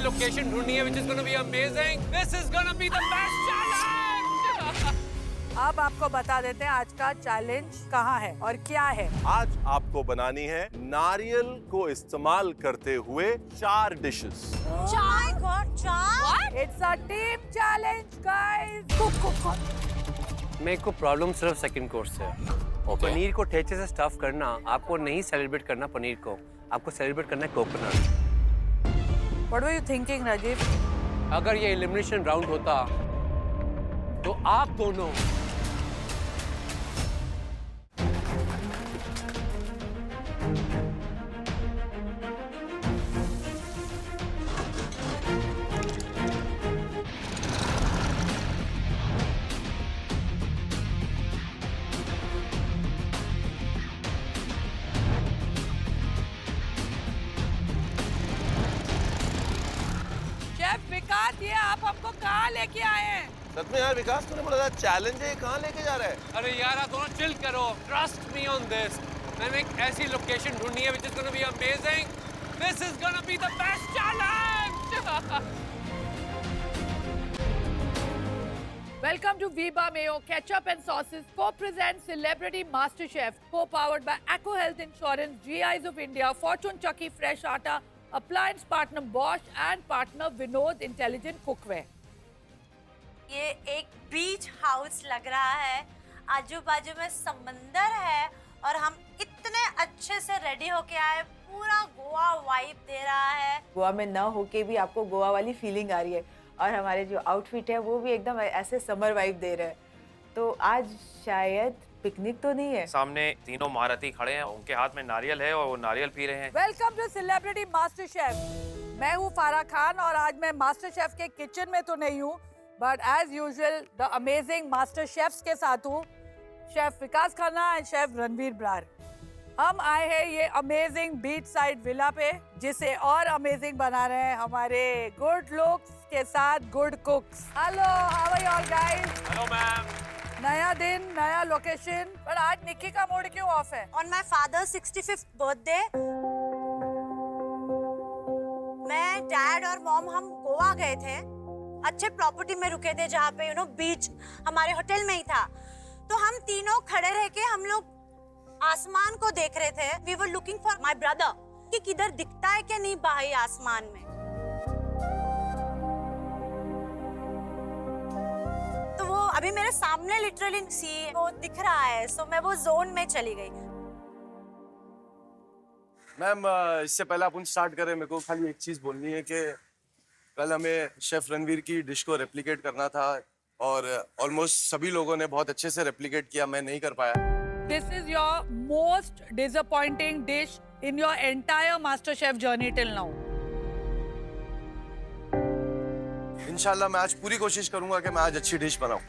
Location ढूंढनी है which is gonna be amazing. This is gonna be the best challenge. अब आपको बता देते हैं आज का चैलेंज कहाँ है और क्या है। आज आपको बनानी है नारियल को इस्तेमाल करते हुए 4 डिशेस। चाय गॉड चाय। It's a team challenge guys. Cook. मेरे को प्रॉब्लम सिर्फ सेकंड कोर्स से है। पनीर को ठेचे से स्टफ करना, आपको नहीं सेलिब्रेट करना पनीर को, आपको सेलिब्रेट करना है coconut. What were you thinking Rajeev? अगर ये एलिमिनेशन राउंड होता तो आप दोनों शेफ विकास, ये आप हमको कहाँ लेके आए हैं? सच में यार विकास, तूने बोला था चैलेंज है, कहाँ लेके जा रहा है? अरे यार आप दोनों चिल करो, ट्रस्ट मी ऑन दिस। मैंने एक ऐसी लोकेशन ढूंढनी है which is gonna be amazing. This is gonna be the best challenge. Welcome to Viva Mayo Ketchup and Sauces co-presents Celebrity Master Chef, co-powered by Acco Health Insurance, GIs of India, Fortune Chucky Fresh Atta, Appliance Partner Bosch and Partner Vinod Intelligent Cookware. ये एक बीच house लग रहा है, आजू बाजू में समंदर है और हम इतने अच्छे से रेडी होके आए, पूरा गोवा वाइब दे रहा है। गोवा में ना होके भी आपको गोवा वाली फीलिंग आ रही है और हमारे जो आउटफिट है वो भी एकदम ऐसे समर वाइब दे रहे हैं। तो आज शायद पिकनिक तो नहीं है। सामने तीनों महारथी खड़े हैं, उनके हाथ में नारियल है और वो नारियल पी रहे हैं। Welcome to celebrity MasterChef. मैं हूँ फारा खान और आज मैं मास्टर शेफ के किचन में तो नहीं हूँ, but as usual the amazing master chefs के साथ हूँ, chef Vikas Khanna and chef Ranveer Brar. हम आए हैं ये अमेजिंग बीच साइड विला पे, जिसे और अमेजिंग बना रहे हैं हमारे गुड लुक्स के साथ good cooks. Hello, how are you all guys? Hello ma'am. नया दिन, नया लोकेशन, पर आज निक्की का मूड क्यों ऑफ है? On my father's 65th birthday मैं, डैड और मॉम हम गोवा गए थे, अच्छे प्रॉपर्टी में रुके थे जहाँ पे बीच हमारे होटल में ही था। तो हम तीनों खड़े रह के हम लोग आसमान को देख रहे थे। We were looking for my brother कि किधर दिखता है क्या नहीं बाहरी आसमान में। तो वो अभी मेरे सामने लिटरली सी वो दिख रहा है, सो मैं वो जोन में चली गई। मैम, इससे पहले अपन स्टार्ट करें, मेरे को खाली एक चीज बोलनी है कि कल हमें शेफ रणवीर की डिश को रेप्लिकेट करना था और ऑलमोस्ट सभी लोगों ने बहुत अच्छे से रेप्लिकेट किया, मैं नहीं कर पाया। This is your most disappointing dish in your entire MasterChef journey till now. इंशाल्लाह मैं आज पूरी कोशिश करूंगा कि मैं आज अच्छी डिश बनाऊं।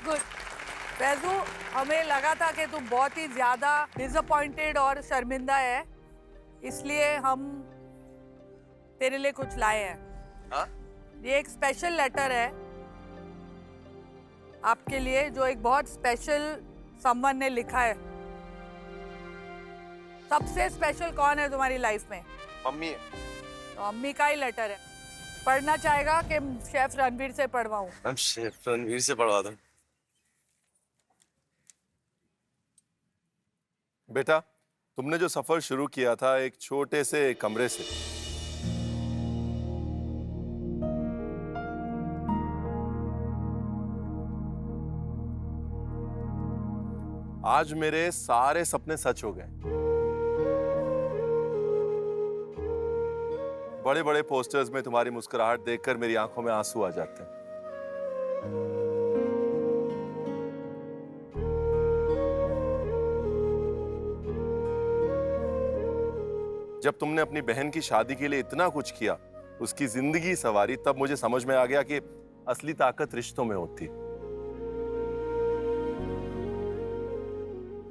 Good. फैजू, हमें लगा था कि तू बहुत ही ज्यादा disappointed और शर्मिंदा है, इसलिए हम तेरे लिए कुछ लाए हैं। हाँ? ये एक स्पेशल लेटर है आपके लिए, जो एक बहुत स्पेशल समवन ने लिखा है। सबसे स्पेशल कौन है तुम्हारी लाइफ में? मम्मी है। तो अम्मी का ही लेटर है। पढ़ना चाहेगा कि शेफ रणवीर से पढ़वाऊं? मैम, शेफ रणवीर से पढ़वा दो। बेटा, तुमने जो सफर शुरू किया था एक छोटे से कमरे से, आज मेरे सारे सपने सच हो गए। बड़े बड़े पोस्टर्स में तुम्हारी मुस्कुराहट देखकर मेरी आंखों में आंसू आ जाते हैं। जब तुमने अपनी बहन की शादी के लिए इतना कुछ किया, उसकी जिंदगी संवारी, तब मुझे समझ में आ गया कि असली ताकत रिश्तों में होती है।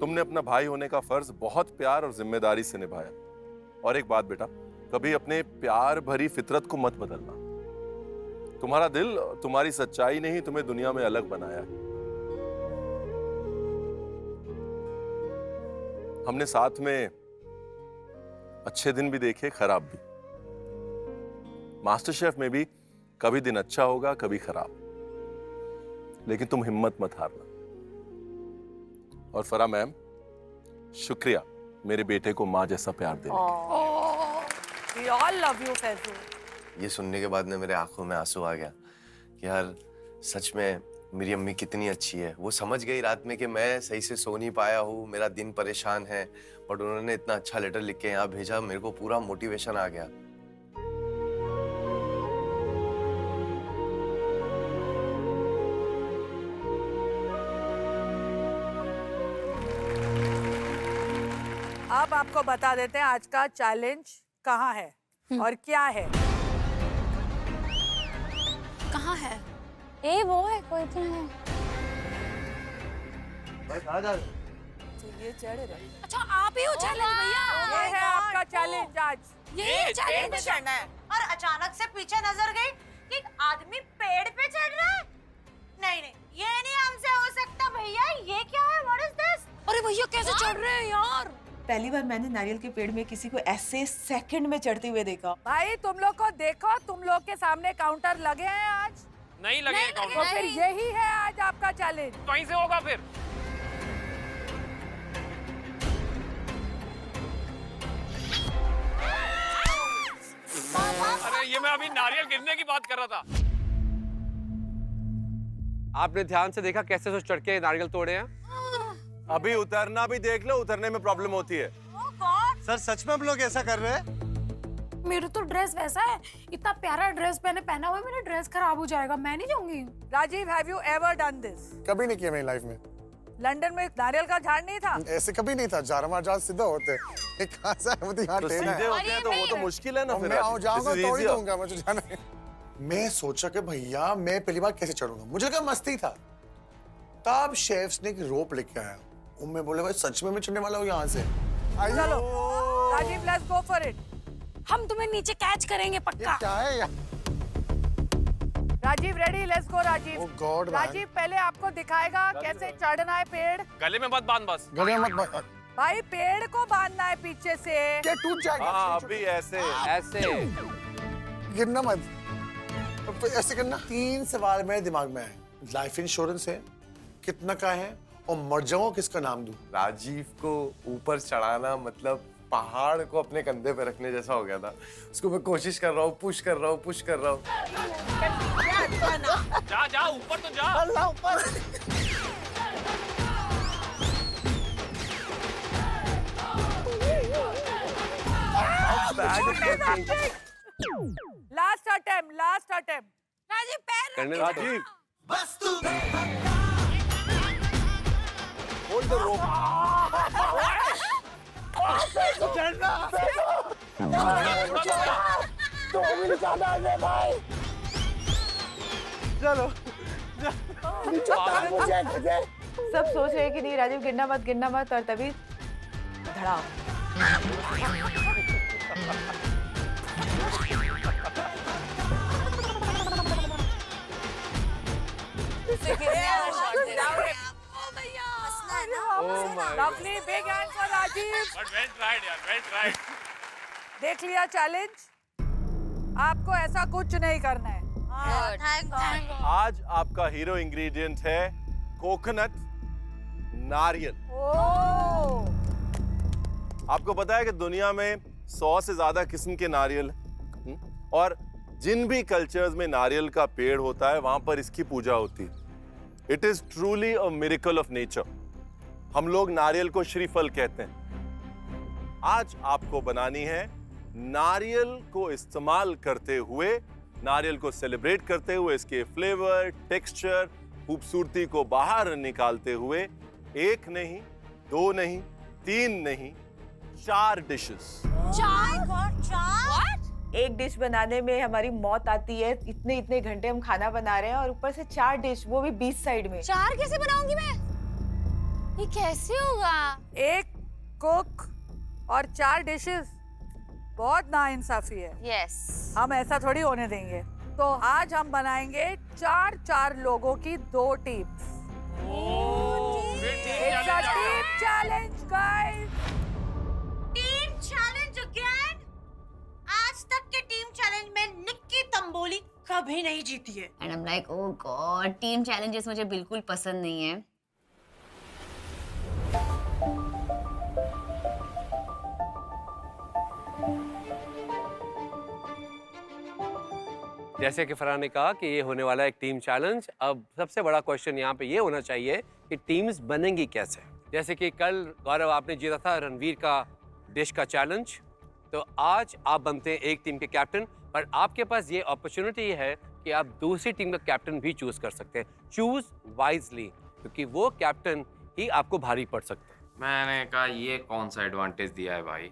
तुमने अपना भाई होने का फर्ज बहुत प्यार और जिम्मेदारी से निभाया। और एक बात बेटा, कभी अपने प्यार भरी फितरत को मत बदलना। तुम्हारा दिल, तुम्हारी सच्चाई ने ही तुम्हें दुनिया में अलग बनाया है। हमने साथ में अच्छे दिन भी देखे, खराब भी, मास्टर शेफ में भी कभी दिन अच्छा होगा, कभी खराब, लेकिन तुम हिम्मत मत हारना। और फरा मैम, शुक्रिया मेरे बेटे को माँ जैसा प्यार देने के। We all love you, Faizu. ये सुनने के बाद ना मेरे आंखों में आंसू आ गया कि यार सच में मेरी अम्मी कितनी अच्छी है। वो समझ गई रात में कि मैं सही से सो नहीं पाया हूँ, मेरा दिन परेशान है, बट उन्होंने इतना अच्छा लेटर लिख के यहाँ भेजा, मेरे को पूरा मोटिवेशन आ गया। अब आपको बता देते हैं आज का चैलेंज कहाँ है और क्या है। कहाँ है? ए वो है, कोई तो है। ये चढ़ रहे। अच्छा आप ही हो चैलेंज भैया। ये है आपका चैलेंज आज। ये चैलेंज करना है। और अचानक से पीछे नजर गई कि एक आदमी पेड़ पे चढ़ रहा है। नहीं नहीं, ये नहीं हमसे हो सकता भैया। ये क्या है? What is this? अरे भैया कैसे चढ़ रहे हैं यार? पहली बार मैंने नारियल के पेड़ में किसी को ऐसे सेकंड में चढ़ते हुए देखा। भाई तुम लोग को देखो, तुम लोग के सामने काउंटर लगे हैं आज। नहीं लगे तो फिर यही है आज आपका चैलेंज। वहीं से होगा फिर। अरे ये मैं अभी नारियल गिरने की बात कर रहा था। आपने ध्यान से देखा कैसे सोच चढ़ के नारियल तोड़े हैं? अभी उतरना भी देख लो, उतरने में प्रॉब्लम होती है। सर सच में हम लोग ऐसा कर रहे हैं? मेरा तो ड्रेस वैसा है, इतना प्यारा ड्रेस मैंने पहना हुआ है, मेरा ड्रेस खराब हो जाएगा, मैं नहीं जाऊंगी। Rajeev, have you ever done this? कभी नहीं किया मेरी लाइफ में। लंदन में नारियल का झाड़ नहीं था? ऐसे कभी नहीं था। जारमा जहाज सीधा होते हैं। ये कहाँ से है? वो तो यहाँ तो टेढ़ा सीधे है। होते हैं तो वो तो मुश्किल है ना। फिर मैं आऊँ जाऊंगा This is तोड़ ही easier. दूंगा, मुझे जाना है। मैं सोचा कि भैया मैं पहली बार कैसे चढ़ूंगा, मुझे लगा मस्ती था। तब शेफ्स ने एक रोप लेके आया, मैं बोले भाई सच में मैं चढ़ने वाला हूँ यहाँ से। चलो Rajeev, let's go for it. हम तुम्हें नीचे कैच करेंगे ये पक्का। क्या है यार? Rajeev ready? Let's go Rajeev. Oh God, man. Rajeev पहले आपको दिखाएगा कैसे चढ़ना है पेड़। गले में मत बांध बस। गले मत भाई पेड़ को बांधना है पीछे से। क्या टूट जाएगा? हाँ अभी ऐसे ऐसे गिरना मत, तो ऐसे करना। 3 सवाल मेरे दिमाग में है। लाइफ इंश्योरेंस है, कितना का है, और मर जाऊं किसका नाम दूं? राजीव को ऊपर चढ़ाना मतलब पहाड़ को अपने कंधे पे रखने जैसा हो गया था। उसको मैं कोशिश कर रहा हूँ, पुश कर रहा हूँ। जा जा ऊपर तो जा। अल्लाह ऊपर। Last attempt. राजीव पैर करने रख। Rajeev hold the rope. सब सोच रहे हैं कि नहीं राजीव गिरना मत, और तभी धड़ाम। Lovely, big hand for Rajeev. But well tried यार, well tried. देख लिया चैलेंज। आपको ऐसा कुछ नहीं करना है। आज आपका हीरो इंग्रेडिएंट है कोकोनट, नारियल। ओह, आपको पता है कि दुनिया में 100 से ज्यादा किस्म के नारियल हैं? और जिन भी कल्चर्स में नारियल का पेड़ होता है वहां पर इसकी पूजा होती है। It is truly a miracle of nature. हम लोग नारियल को श्रीफल कहते हैं। आज आपको बनानी है नारियल को इस्तेमाल करते हुए, नारियल को सेलिब्रेट करते हुए, इसके फ्लेवर, टेक्सचर, खूबसूरती को बाहर निकालते हुए 1 नहीं, 2 नहीं, 3 नहीं, 4 डिशेस। एक डिश बनाने में हमारी मौत आती है। इतने घंटे हम खाना बना रहे हैं और ऊपर से 4 डिश, वो भी बीच साइड में। 4 कैसे बनाऊंगी मैं? ये कैसे होगा? एक कुक और 4 डिशेस, बहुत नाइंसाफी है। यस। हम ऐसा थोड़ी होने देंगे। तो आज हम बनाएंगे 4 लोगों की 2 teams. It's a team challenge, guys. Team challenge again. आज तक के टीम चैलेंज में निक्की कभी नहीं जीती है। And I am like oh God, team challenges मुझे बिल्कुल पसंद नहीं है। जैसे कि फरहान ने कहा कि ये होने वाला है एक टीम चैलेंज। अब सबसे बड़ा क्वेश्चन यहाँ पे ये होना चाहिए कि टीम्स बनेंगी कैसे। जैसे कि कल गौरव आपने जीता था रणवीर का डिश का चैलेंज, तो आज आप बनते हैं एक टीम के कैप्टन, पर आपके पास ये अपॉर्चुनिटी है कि आप दूसरी टीम का कैप्टन भी चूज कर सकते हैं। चूज वाइजली, क्योंकि वो कैप्टन ही आपको भारी पड़ सकता है। मैंने कहा ये कौन सा एडवांटेज दिया है भाई,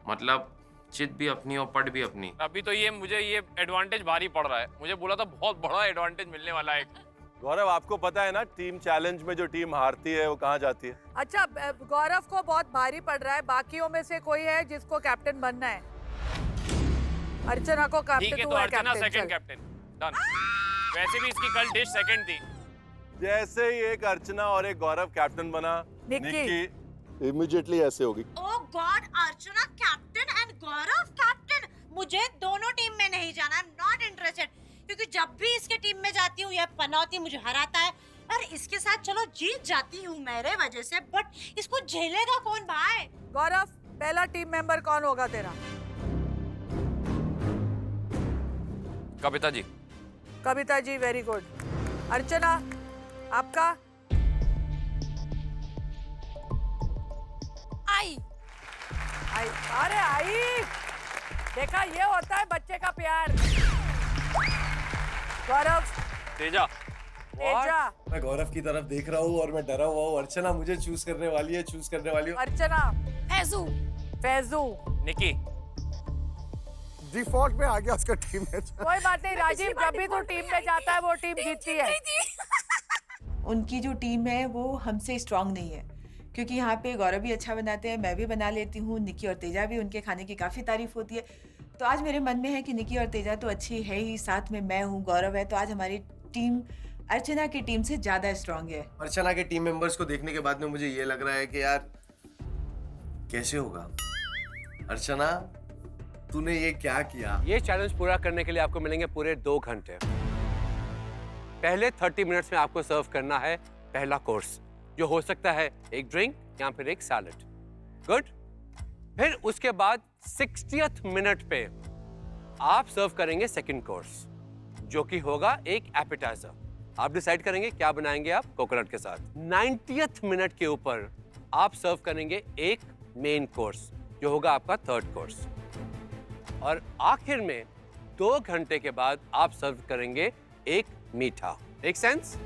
मतलब चित भी अपनी और पट भी अपनी। अभी तो ये मुझे ये एडवांटेज भारी पड़ रहा है। मुझे बोला था बहुत बड़ा एडवांटेज मिलने वाला है। गौरव, आपको पता है ना टीम चैलेंज में जो टीम हारती है वो कहाँ जाती है? अच्छा, गौरव को बहुत भारी पड़ रहा है। बाकियों में से कोई है जिसको कैप्टन बनना है? अर्चना को ठीक है, कैप्टन, तो तू है अर्चना कैप्टन। Second captain, done. वैसे भी इसकी कल डिश सेकंड थी। जैसे ही एक अर्चना और एक गौरव कैप्टन बना, निक्की इमीडिएटली ऐसे होगी। Oh god, Archana captain and Gaurav captain. मुझे दोनों टीम में नहीं जाना, आई एम नॉट इंटरेस्टेड, क्योंकि जब भी इसके टीम में जाती हूँ यह पनौती मुझे हराता है, और इसके साथ चलो जीत जाती हूँ मेरे वजह से, बट इसको झेलेगा कौन भाई? गौरव, पहला टीम मेंबर कौन होगा तेरा? कविता जी। Kavita ji, very good. अर्चना, आपका? आई आई, अरे आई, देखा ये होता है बच्चे का प्यार। गौरव, तेजा। तेजा, मैं गौरव की तरफ देख रहा हूँ और मैं डरा हुआ हूँ। अर्चना मुझे चूज करने वाली है, चूज करने वाली हूँ। अर्चना, फैजू, फैजू, निकी। डिफॉल्ट में आ गया उसका टीम में। कोई बात नहीं राजीव, जब भी तू टीम में जाता है वो टीम जीतती है। उनकी जो टीम है वो हमसे स्ट्रांग नहीं है, क्योंकि यहाँ पे गौरव भी अच्छा बनाते हैं, मैं भी बना लेती हूँ, निकी और तेजा भी, उनके खाने की काफ़ी तारीफ होती है। तो आज मेरे मन में है कि निकी और तेजा तो अच्छी है ही, साथ में मैं हूँ, गौरव है, तो आज हमारी टीम अर्चना की टीम से ज़्यादा स्ट्रांग है। अर्चना के टीम मेंबर्स को देखने के बाद में मुझे ये लग रहा है कि यार कैसे होगा। अर्चना, तूने ये क्या किया? ये चैलेंज पूरा करने के लिए आपको मिलेंगे पूरे 2 घंटे। पहले 30 मिनट्स में आपको सर्व करना है पहला कोर्स, जो हो सकता है एक ड्रिंक या फिर एक सैलेड। गुड। फिर उसके बाद 60th मिनट पे आप सर्व करेंगे सेकंड कोर्स, जो कि होगा एक एपेटाइजर। आप डिसाइड करेंगे क्या बनाएंगे आप कोकोनट के साथ। 90th मिनट के ऊपर आप सर्व करेंगे एक मेन कोर्स, जो होगा आपका थर्ड कोर्स। और आखिर में 2 घंटे के बाद आप सर्व करेंगे एक मीठा। एक सेंस?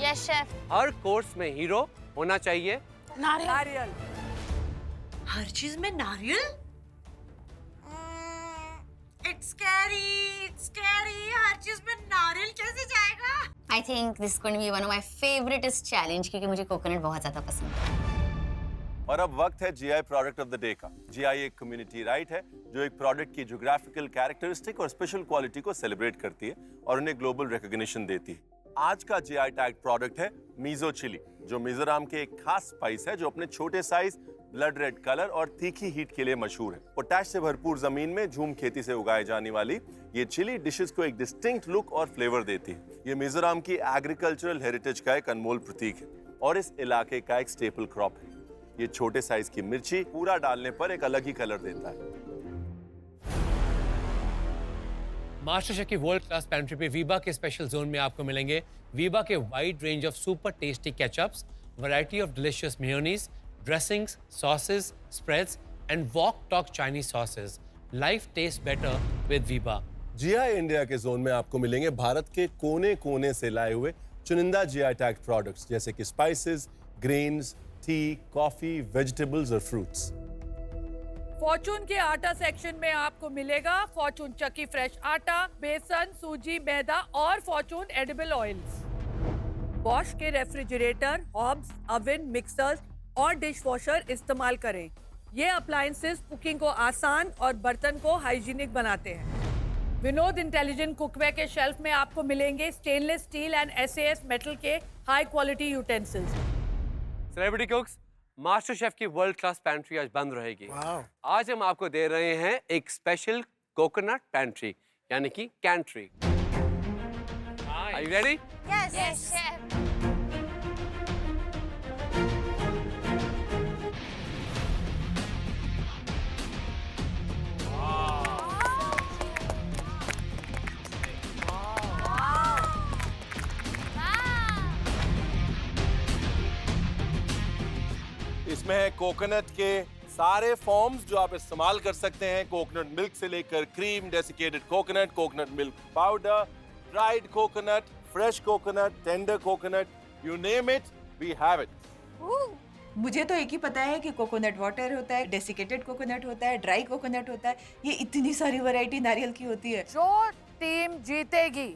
Yes chef. हर कोर्स में हीरो होना चाहिए नारियल। नारियल। हर चीज में नारियल? It's scary, it's scary. हर चीज में नारियल कैसे जाएगा? I think this is going to be one of my favouritest challenge, क्योंकि मुझे कोकोनट बहुत ज्यादा पसंद है। और अब वक्त है GI product of the day का। जीआई एक कम्युनिटी राइट है जो एक प्रोडक्ट की ज्योग्राफिकल कैरेक्टरिस्टिक और स्पेशल क्वालिटी को सेलिब्रेट करती है और उन्हें ग्लोबल रिकॉग्निशन देती है। आज का जीआई टैग प्रोडक्ट है मीजो चिली, जो मिजोरम के एक खास स्पाइस है जो अपने छोटे साइज, ब्लड रेड कलर और तीखी हीट के लिए मशहूर है। पोटैश से भरपूर जमीन में झूम खेती से उगाई जाने वाली ये चिली डिशेस को एक डिस्टिंक्ट लुक और फ्लेवर देती है। ये मिजोरम की एग्रीकल्चरल हेरिटेज का एक अनमोल प्रतीक है और इस इलाके का एक स्टेपल क्रॉप है। ये छोटे साइज की मिर्ची पूरा डालने पर एक अलग ही कलर देता है। मास्टर शेफ की वर्ल्ड क्लास पेंट्री पे वीबा के स्पेशल जोन में आपको मिलेंगे वीबा के wide range of super tasty ketchups, variety of delicious mayonnaise, dressings, sauces, spreads and Wok Tok Chinese sauces. Life taste better with Veeba. GI India के जोन में आपको मिलेंगे भारत के कोने-कोने से लाए हुए चुनिंदा जीआई टैग प्रोडक्ट्स जैसे कि spices, grains, T, coffee, vegetables और फ्रूट्स। फॉर्चून के आटा सेक्शन में आपको मिलेगा फॉर्चून चक्की फ्रेश आटा, बेसन, सूजी, मैदा और फॉर्चून एडिबल ऑयल्स। बॉश के रेफ्रिजरेटर, हॉब्स, ओवन, मिक्सर्स और डिश वॉशर इस्तेमाल करें। ये अप्लायंसेस कुकिंग को आसान और बर्तन को हाइजीनिक बनाते हैं। विनोद इंटेलिजेंट कुकवेयर के शेल्फ में आपको मिलेंगे stainless steel and SAS metal के high quality utensils. Celebrity cooks, master chef की वर्ल्ड क्लास पेंट्री आज बंद रहेगी। आज हम आपको दे रहे हैं एक स्पेशल कोकोनट पेंट्री, यानी कि country. Are you ready? Yes yes chef. इसमें है कोकोनट के सारे फॉर्म्स जो आप इस्तेमाल कर सकते हैं, कोकोनट मिल्क से लेकर cream, desiccated coconut, coconut milk powder, dried coconut, fresh coconut, tender coconut, you name it, we have it. मुझे तो एक ही पता है कि कोकोनट वाटर होता है, डेसिकेटेड कोकोनट होता है, ड्राई कोकोनट होता है। ये इतनी सारी वैरायटी नारियल की होती है। जो टीम जीतेगी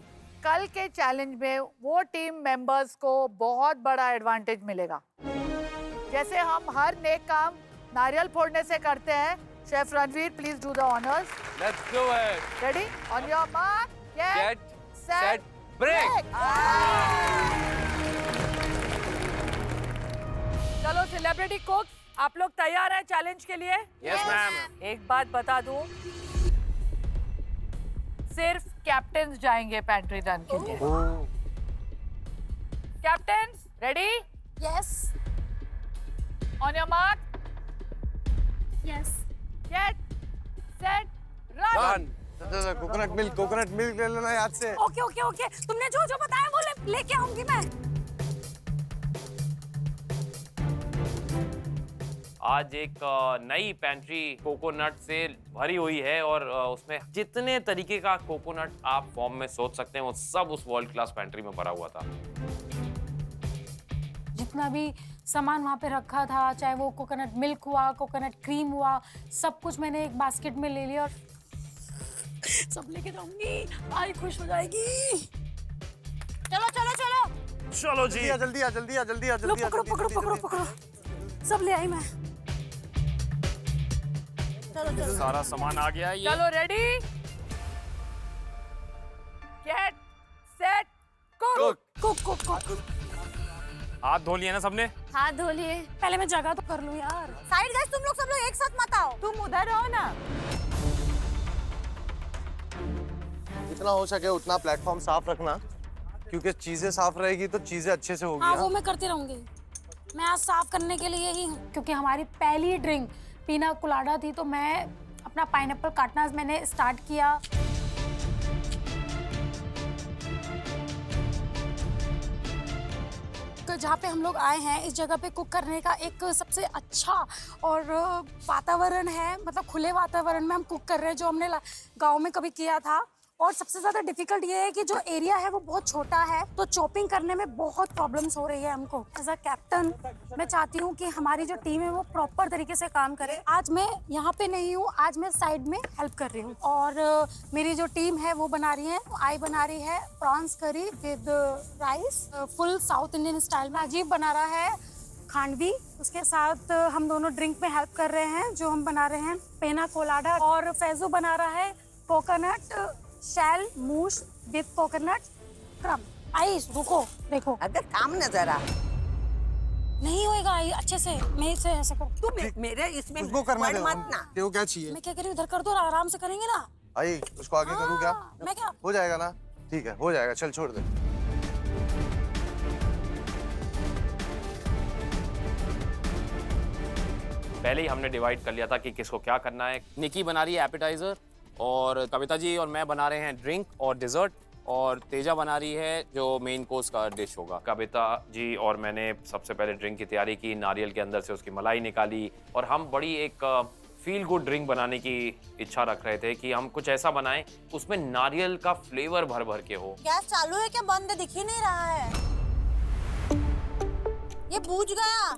कल के चैलेंज में, वो टीम मेंबर्स को बहुत बड़ा एडवांटेज मिलेगा। जैसे हम हर नेक काम नारियल फोड़ने से करते हैं, chef Ranveer please do the honours. Let's do it. Ready? On your mark, Get set, break. चलो सेलिब्रिटी कुक्स, आप लोग तैयार हैं चैलेंज के लिए? Yes, ma'am. एक बात बता दूं, सिर्फ कैप्टन्स जाएंगे पेंट्री रन के लिए। Captains ready? Yes on your mark, yes. Get set run. Coconut milk ले लेना याद से। ओके ओके ओके, तुमने जो जो बताया वो लेके आऊंगी मैं। आज एक नई पेंट्री कोकोनट से भरी हुई है और उसमें जितने तरीके का कोकोनट आप फॉर्म में सोच सकते हैं वो सब उस वर्ल्ड क्लास पेंट्री में भरा हुआ था। जितना भी सामान वहाँ पे रखा था, चाहे वो कोकोनट मिल्क हुआ, कोकोनट क्रीम हुआ, सब कुछ मैंने एक बास्केट में ले लिया और सब लेके जाऊंगी। आई खुश हो जाएगी। चलो चलो चलो चलो जी, जल्दी आ जल्दी आ जल्दी आ लो जल्दी आ पकड़ो पकड़ो पकड़ो पकड़ो, सब ले आई मैं। चलो चलो सारा सामान आ गया। ये चलो ready? Get set cook. Cook cook cook. हाथ धो लिए ना सबने? हाथ धो लिए, पहले मैं जगह तो कर लूं यार। साइड गाइस, तुम लोग सब लोग एक साथ मत आओ। तुम उधर रहो ना। जितना हो सके उतना प्लेटफॉर्म साफ रखना, क्योंकि चीजें साफ रहेगी तो चीजें अच्छे से होगी। हाँ वो मैं करती रहूंगी। मैं आज साफ करने के लिए ही हूँ, क्योंकि हमारी पहली ड्रिंक पीना कोलाडा थी, तो मैं अपना पाइनएप्पल काटना मैंने स्टार्ट किया। जहाँ पे हम लोग आए हैं, इस जगह पे कुक करने का एक सबसे अच्छा और वातावरण है, मतलब खुले वातावरण में हम कुक कर रहे हैं, जो हमने गांव में कभी किया था। और सबसे ज़्यादा डिफिकल्ट ये है कि जो एरिया है वो बहुत छोटा है, तो चॉपिंग करने में बहुत प्रॉब्लम्स हो रही है हमको। एज अ कैप्टन मैं चाहती हूँ कि हमारी जो टीम है वो प्रॉपर तरीके से काम करे। आज मैं यहाँ पे नहीं हूँ, आज मैं साइड में हेल्प कर रही हूँ। और मेरी जो टीम है वो बना रही है, आई बना रही है प्रॉन्स करी with rice, full south Indian style में। अजीब बना रहा है खांडवी, उसके साथ हम दोनों ड्रिंक में हेल्प कर रहे हैं, जो हम बना रहे हैं पेना कोलाडा। और फैजू बना रहा है coconut shell mousse with coconut crumb. आई रुको, देखो अगर काम न जरा नहीं होएगा आई अच्छे से। मैं इसे ऐसे करूँ, तुम मेरे इसमें उसको करना दे, मत ना। क्यों क्या चाहिए? मैं क्या कह रही हूँ, इधर कर दो, आराम से करेंगे ना। आई उसको आगे करूँ क्या? हाँ, मैं क्या हो जाएगा ना? ठीक है हो जाएगा, चल छोड़ दे। पहले ही हमने डिवाइड कर लिया था कि किसको क्या करना है। निकी बना रही है एपेटाइजर और कविता जी और मैं बना रहे हैं ड्रिंक और डिजर्ट, और तेजा बना रही है जो मेन कोर्स का डिश होगा। कविता जी और मैंने सबसे पहले ड्रिंक की तैयारी की, नारियल के अंदर से उसकी मलाई निकाली, और हम बड़ी एक फील गुड ड्रिंक बनाने की इच्छा रख रहे थे कि हम कुछ ऐसा बनाएं उसमें नारियल का फ्लेवर भर भर के हो। गैस चालू है क्या? बंद दिख ही नहीं रहा है। ये बूझ गया।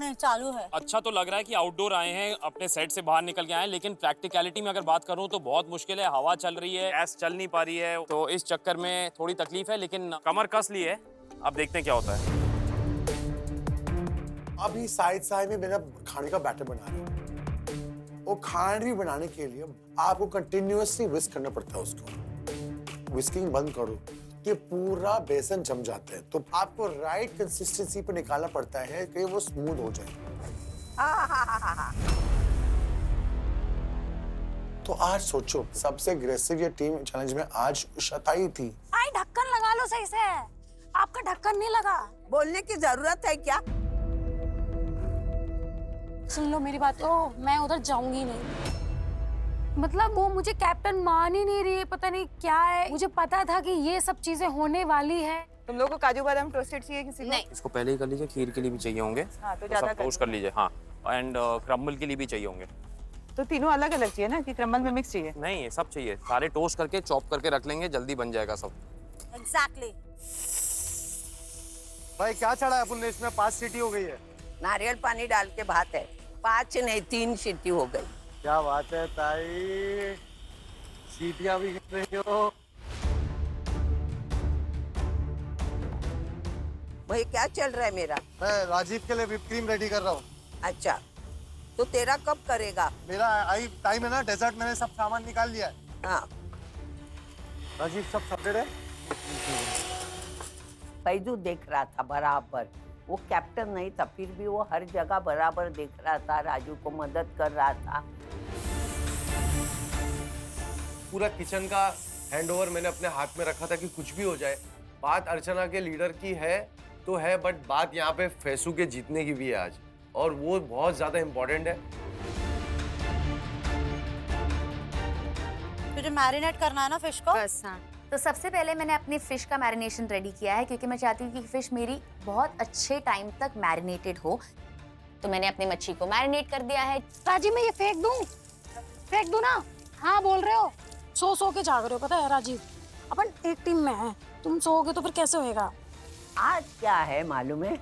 नहीं चालू है। अच्छा तो लग रहा है कि आउटडोर आए हैं, अपने सेट से बाहर निकल के आए हैं, लेकिन प्रैक्टिकलिटी में अगर बात करूं तो बहुत मुश्किल है। हवा चल रही है, गैस चल नहीं पा रही है, तो इस चक्कर में थोड़ी तकलीफ है, लेकिन कमर कस ली है। अब देखते हैं क्या होता है। अभी साइड में मेरा खाने का बैटर बना रहा हूँ। वो खांडवी बनाने के लिए आपको कंटिन्यूअसली विस्क करना पड़ता है उसको। विस्किंग बंद करो ये पूरा बेसन जम जाता है, तो आपको राइट कंसिस्टेंसी पे निकालना पड़ता है कि वो स्मूथ हो जाए। तो आज सोचो सबसे अग्रेसिव ये टीम चैलेंज में आज शताई थी। आई ढक्कन लगा लगा लो सही से, आपका ढक्कन नहीं लगा। बोलने की जरूरत है क्या? सुन लो मेरी बात, मैं उधर जाऊंगी नहीं। मतलब वो मुझे कैप्टन मान ही नहीं रही है, पता नहीं क्या है। मुझे पता था कि ये सब चीजें होने वाली है। तुम लोगों को काजू बादाम टोस्टेड चाहिए किसी को? नहीं। इसको पहले ही कर लीजिए, खीर के लिए भी चाहिए होंगे। हाँ, तो तो ज्यादा सब टोस्ट कर लीजिए। हाँ, एंड क्रम्बल के लिए भी चाहिए होंगे। तो तीनों अलग अलग चाहिए ना, कि क्रम्बल में मिक्स चाहिए? नहीं, ये सब चाहिए, सारे टोस्ट करके चॉप करके रख लेंगे, जल्दी बन जाएगा सब। एग्जैक्टली। भाई क्या चढ़ा है अपन ने इसमें? 5 सीटी हो गई है। नारियल पानी डाल के भात है। 5 नहीं 3 सीटी हो गई। क्या बात है ताई, सीटियां भी गिन रही हो। भाई क्या चल रहा है मेरा? मैं राजीव के लिए व्हिप क्रीम रेडी कर रहा हूँ। अच्छा, तो तेरा कब करेगा? मेरा आई टाइम है ना, डेजर्ट मैंने सब सामान निकाल लिया है। हाँ, राजीव सब सॉर्टेड है। फैजू देख रहा था बराबर। वो कैप्टन नहीं था, फिर भी वो हर जगह बराबर देख रहा था, राजू को मदद कर रहा था। पूरा किचन का हैंडओवर मैंने अपने हाथ में रखा था कि कुछ भी हो जाए। बात अर्चना के लीडर की है तो है, बट बात यहाँ पे फैसू के जीतने की भी है आज, और वो बहुत ज्यादा इम्पोर्टेंट है। तुझे मैरिनेट करना है ना फिश को? बस हाँ। तो सबसे पहले मैंने अपनी फिश का मैरिनेशन रेडी किया है, क्योंकि मैं चाहती हूँ कि फिश मेरी बहुत अच्छे टाइम तक मैरिनेटेड हो। तो मैंने अपनी मच्छी को मैरिनेट कर दिया है। राजीव मैं ये फेंक दूं ना? हाँ बोल रहे हो, सो के जाग रहे हो। पता है राजीव, अपन एक टीम में हैं, तुम सोओगे तो फिर कैसे होएगा? आज क्या है मालूम है,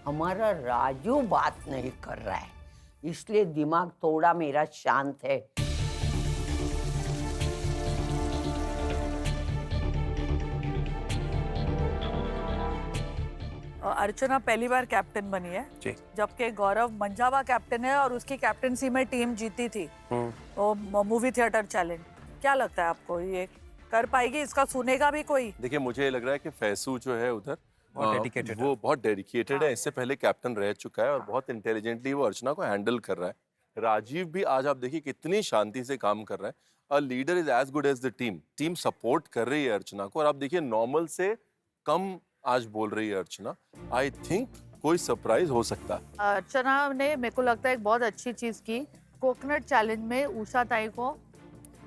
हमारा राजू बात नहीं कर रहा है, इसलिए दिमाग थोड़ा मेरा शांत है। अर्चना पहली बार कैप्टन बनी है जी। जबकि गौरव मंझावा कैप्टन है और उसकी कैप्टनसी में टीम जीती थी वो मूवी थिएटर चैलेंज। क्या लगता है आपको, ये कर पाएगी? इसका सुनेगा भी कोई? देखिए, मुझे ये लग रहा है कि फैसू जो है उधर बहुत dedicated वो बहुत डेडिकेटेड है। इससे पहले कैप्टन रह चुका है और बहुत इंटेलिजेंटली वो अर्चना को हैंडल कर रहा है। राजीव भी आज आप देखिए कितनी शांति से काम कर रहा है। A leader is as good as the team. Team support कर रही है अर्चना को, और आप देखिए नॉर्मल से कम आज बोल रही है अर्चना। आई थिंक कोई सरप्राइज हो सकता है। अर्चना ने मेरे को लगता है एक बहुत अच्छी चीज की, कोकोनट चैलेंज में उषा ताई को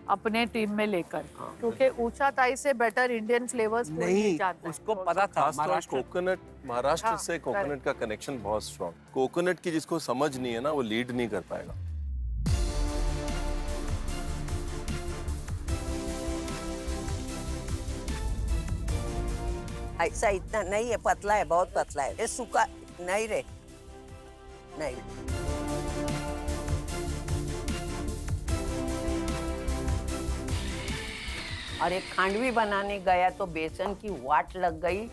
अपने टीम में लेकर, क्योंकि उषा ताई से बेटर इंडियन फ्लेवर्स नहीं, उसको पता था कोकोनट, महाराष्ट्र हाँ, से कोकोनट का कनेक्शन बहुत स्ट्रॉन्ग। कोकोनट की जिसको समझ नहीं है ना, वो लीड नहीं कर पाएगा। ऐसा इतना नहीं है, पतला है, बहुत पतला है। ये सूखा नहीं रे, नहीं। और एक खांडवी बनाने गया तो बेसन की वाट लग गई।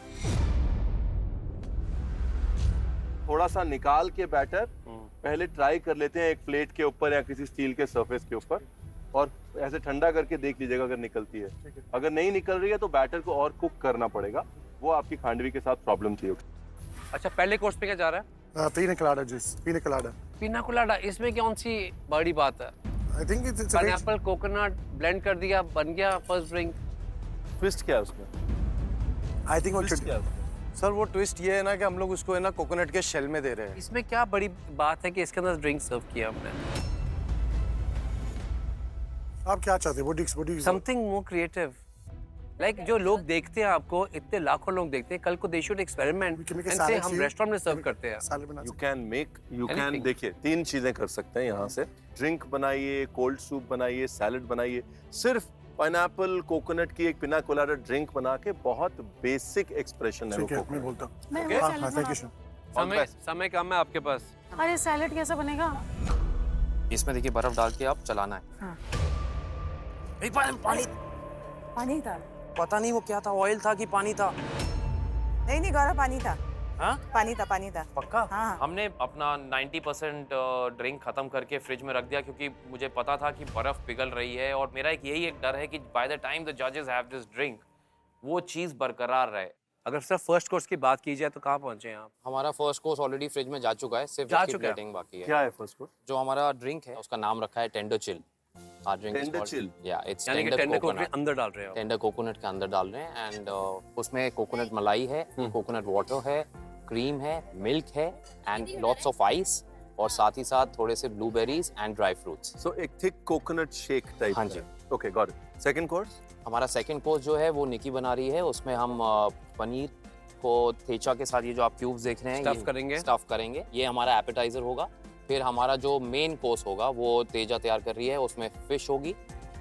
थोड़ा सा निकाल के बैटर पहले ट्राई कर लेते हैं एक प्लेट के ऊपर या किसी स्टील के सरफेस के ऊपर, और ऐसे ठंडा करके देख लीजिएगा अगर निकलती है। अगर नहीं निकल रही है तो बैटर को और कुक करना पड़ेगा, वो आपकी खांडवी के साथ प्रॉब्लम थी। अच्छा, पहले कोर्स पे क्या जा रहा है? पीना कलाडा जूस, पीना कलाडा। पीना कोलाडा, इसमें कौन सी बड़ी बात है? I think it's pineapple coconut blend कर दिया, बन गया फर्स्ट ड्रिंक। ट्विस्ट क्या है उसमें? आई थिंक ट्विस्ट क्या है? सर वो ट्विस्ट ये है ना कि हम लोग उसको है ना कोकोनट के शेल में दे रहे हैं। इसमें क्या बड़ी बात है कि इसके अंदर ड्रिंक सर्व किया हमने? आप क्या चाहते हैं? what do you something more creative, like जो लोग देखते हैं आपको, इतने लाखों लोग देखते हैं, कल को they should experiment, We can make a से salad हम for you. रेस्टोरेंट में सर्व करते हैं। salad बना यू सकते कैन Anything. देखिए 3 चीजें कर सकते हैं यहाँ से। ड्रिंक बनाइए, कोल्ड सूप बनाइए, सैलेड बनाइए। सिर्फ पाइनएप्पल कोकोनट की एक पिना कोलाडा ड्रिंक बना के, बहुत बेसिक एक्सप्रेशन है ठीक है, वो मैं बोलता हूँ। मैं Okay. वो हाँ, सैलेड thank you, बना- sir. समय कम है आपके पास। अरे सैलेड कैसे बनेगा? इसमें देखिए बर्फ डाल के आप चलाना है। हाँ। पानी था। पता नहीं वो क्या था, ऑयल था कि पानी था। नहीं गौरव, पानी था। हाँ? पानी था। पक्का? हाँ। हमने अपना 90% ड्रिंक खत्म करके फ्रिज में रख दिया, क्योंकि मुझे पता था कि बर्फ पिघल रही है, और मेरा एक डर है कि बाय द टाइम द जजेस हैव दिस ड्रिंक, वो चीज बरकरार रहे। अगर सिर्फ फर्स्ट कोर्स की बात की जाए तो कहाँ पहुंचे हैं आप? हमारा फर्स्ट कोर्स ऑलरेडी फ्रिज में जा चुका है, सिर्फ जा उसकी चुका है? प्लेटिंग बाकी है। क्या है फर्स्ट कोर्स? जो हमारा ड्रिंक है उसका नाम रखा है tender chill. Our drink is Tender called, chill. yeah, it's यानी कि tender टेंडर को coconut. अंदर डाल रहे हो। टेंडर कोकोनट के अंदर डाल रहे हैं एंड उसमें कोकोनट मलाई है, कोकोनट वाटर है, क्रीम है, मिल्क है एंड लॉट्स ऑफ आइस और साथ ही साथ थोड़े से blueberries and dry fruits. So एक थिक कोकोनट शेक टाइप। हाँ जी। Okay, got it. Second course? हमारा सेकंड कोर्स जो है वो निकी बना रही है, उसमें हम पनीर को थेचा के साथ, ये जो आप क्यूब्स देख रहे हैं, Stuff करेंगे। स्टफ करेंगे। ये हमारा एपेटाइजर होगा। फिर हमारा जो मेन कोर्स होगा वो तेजा तैयार कर रही है, उसमें फिश होगी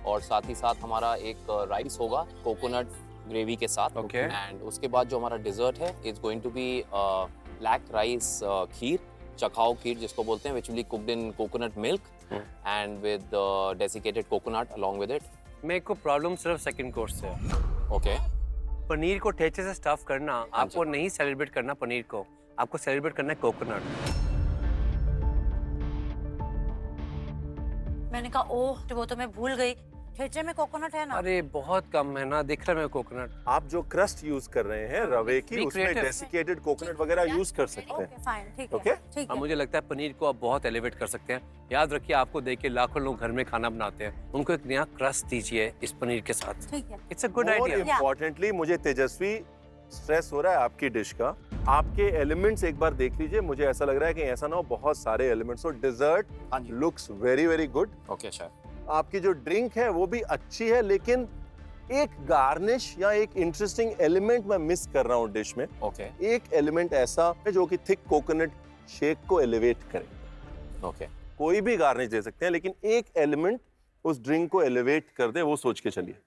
और साथ ही साथ हमारा एक राइस होगा कोकोनट ग्रेवी के साथ। Okay. एंड उसके बाद जो हमारा डिजर्ट है is going to be black rice kheer, Chakhao kheer जिसको बोलते हैं, which will be cooked in coconut milk and with desiccated coconut along with it. मेरे को प्रॉब्लम सिर्फ सेकंड कोर्स से है। ओके, पनीर को ठेचे से स्टफ करना, आपको नहीं सेलिब्रेट करना पनीर को, आपको सेलिब्रेट करना है कोकोनट। मैंने कहा ओह, वो तो मैं भूल गई, ठेचे में कोकोनट है ना। अरे बहुत कम है ना, दिख रहा है मेरे कोकोनट। आप जो क्रस्ट यूज कर रहे हैं रवे की, Be उसमें creative. डेसिकेटेड कोकोनट वगैरह यूज कर सकते ओके हैं। फाइन, ठीक ओके? है, ठीक अब है। मुझे लगता है पनीर को आप बहुत एलिवेट कर सकते हैं। याद रखिए, आपको देख के लाखों लोग घर में खाना बनाते हैं, उनको एक नया क्रस्ट दीजिए इस पनीर के साथ। ठीक है। इट्स अ गुड और आइडिया। इम्पोर्टेंटली मुझे तेजस्वी स्ट्रेस हो रहा है आपकी डिश का। आपके एलिमेंट्स एक बार देख लीजिए, मुझे ऐसा लग रहा है कि ऐसा ना हो बहुत सारे एलिमेंट्स हो। डिजर्ट हाँ जी। Looks very very good. Okay chef. आपकी जो ड्रिंक है वो भी अच्छी है, लेकिन एक गार्निश या एक इंटरेस्टिंग एलिमेंट मैं मिस कर रहा हूँ डिश में। ओके एक एलिमेंट ऐसा है जो कि थिक कोकोनट शेक को एलिवेट करे। ओके, कोई भी गार्निश दे सकते हैं, लेकिन एक एलिमेंट उस ड्रिंक को एलिवेट कर दे, वो सोच के चलिए।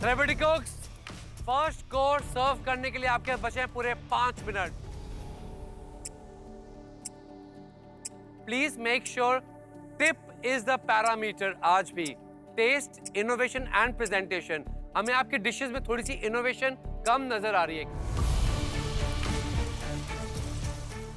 सेलिब्रिटी कुक्स, फर्स्ट कोर्स सर्व करने के लिए आपके पास बचे हैं पूरे 5 minute. Please make sure tip is the parameter. आज भी टेस्ट, इनोवेशन एंड प्रेजेंटेशन, हमें आपके डिशेस में थोड़ी सी इनोवेशन कम नजर आ रही है।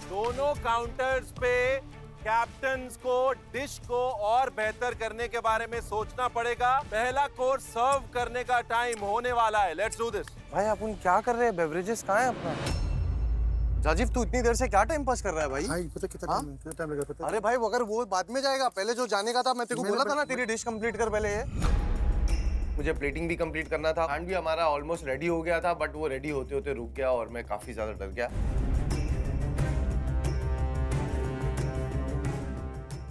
दोनों काउंटर्स पे कैप्टन्स को डिश को और बेहतर करने के बारे में सोचना पड़ेगा। पहला कोर्स सर्व करने का टाइम होने वाला है। Let's do this. भाई अपन क्या कर रहे हैं? बेवरेजेस कहाँ है अपना? राजीव, तू इतनी देर से क्या टाइम पास कर रहा है भाई? भाई पता कितना टाइम लगा पता है? अरे भाई, अगर वो बाद में जाएगा, पहले जो जाने का था, मैं तेरे को बोला था ना तेरी डिश कंप्लीट कर पहले ये। मुझे प्लेटिंग भी कंप्लीट करना था, खाना भी हमारा ऑलमोस्ट रेडी हो गया था, बट वो रेडी होते होते रुक गया और मैं काफी ज्यादा डर गया।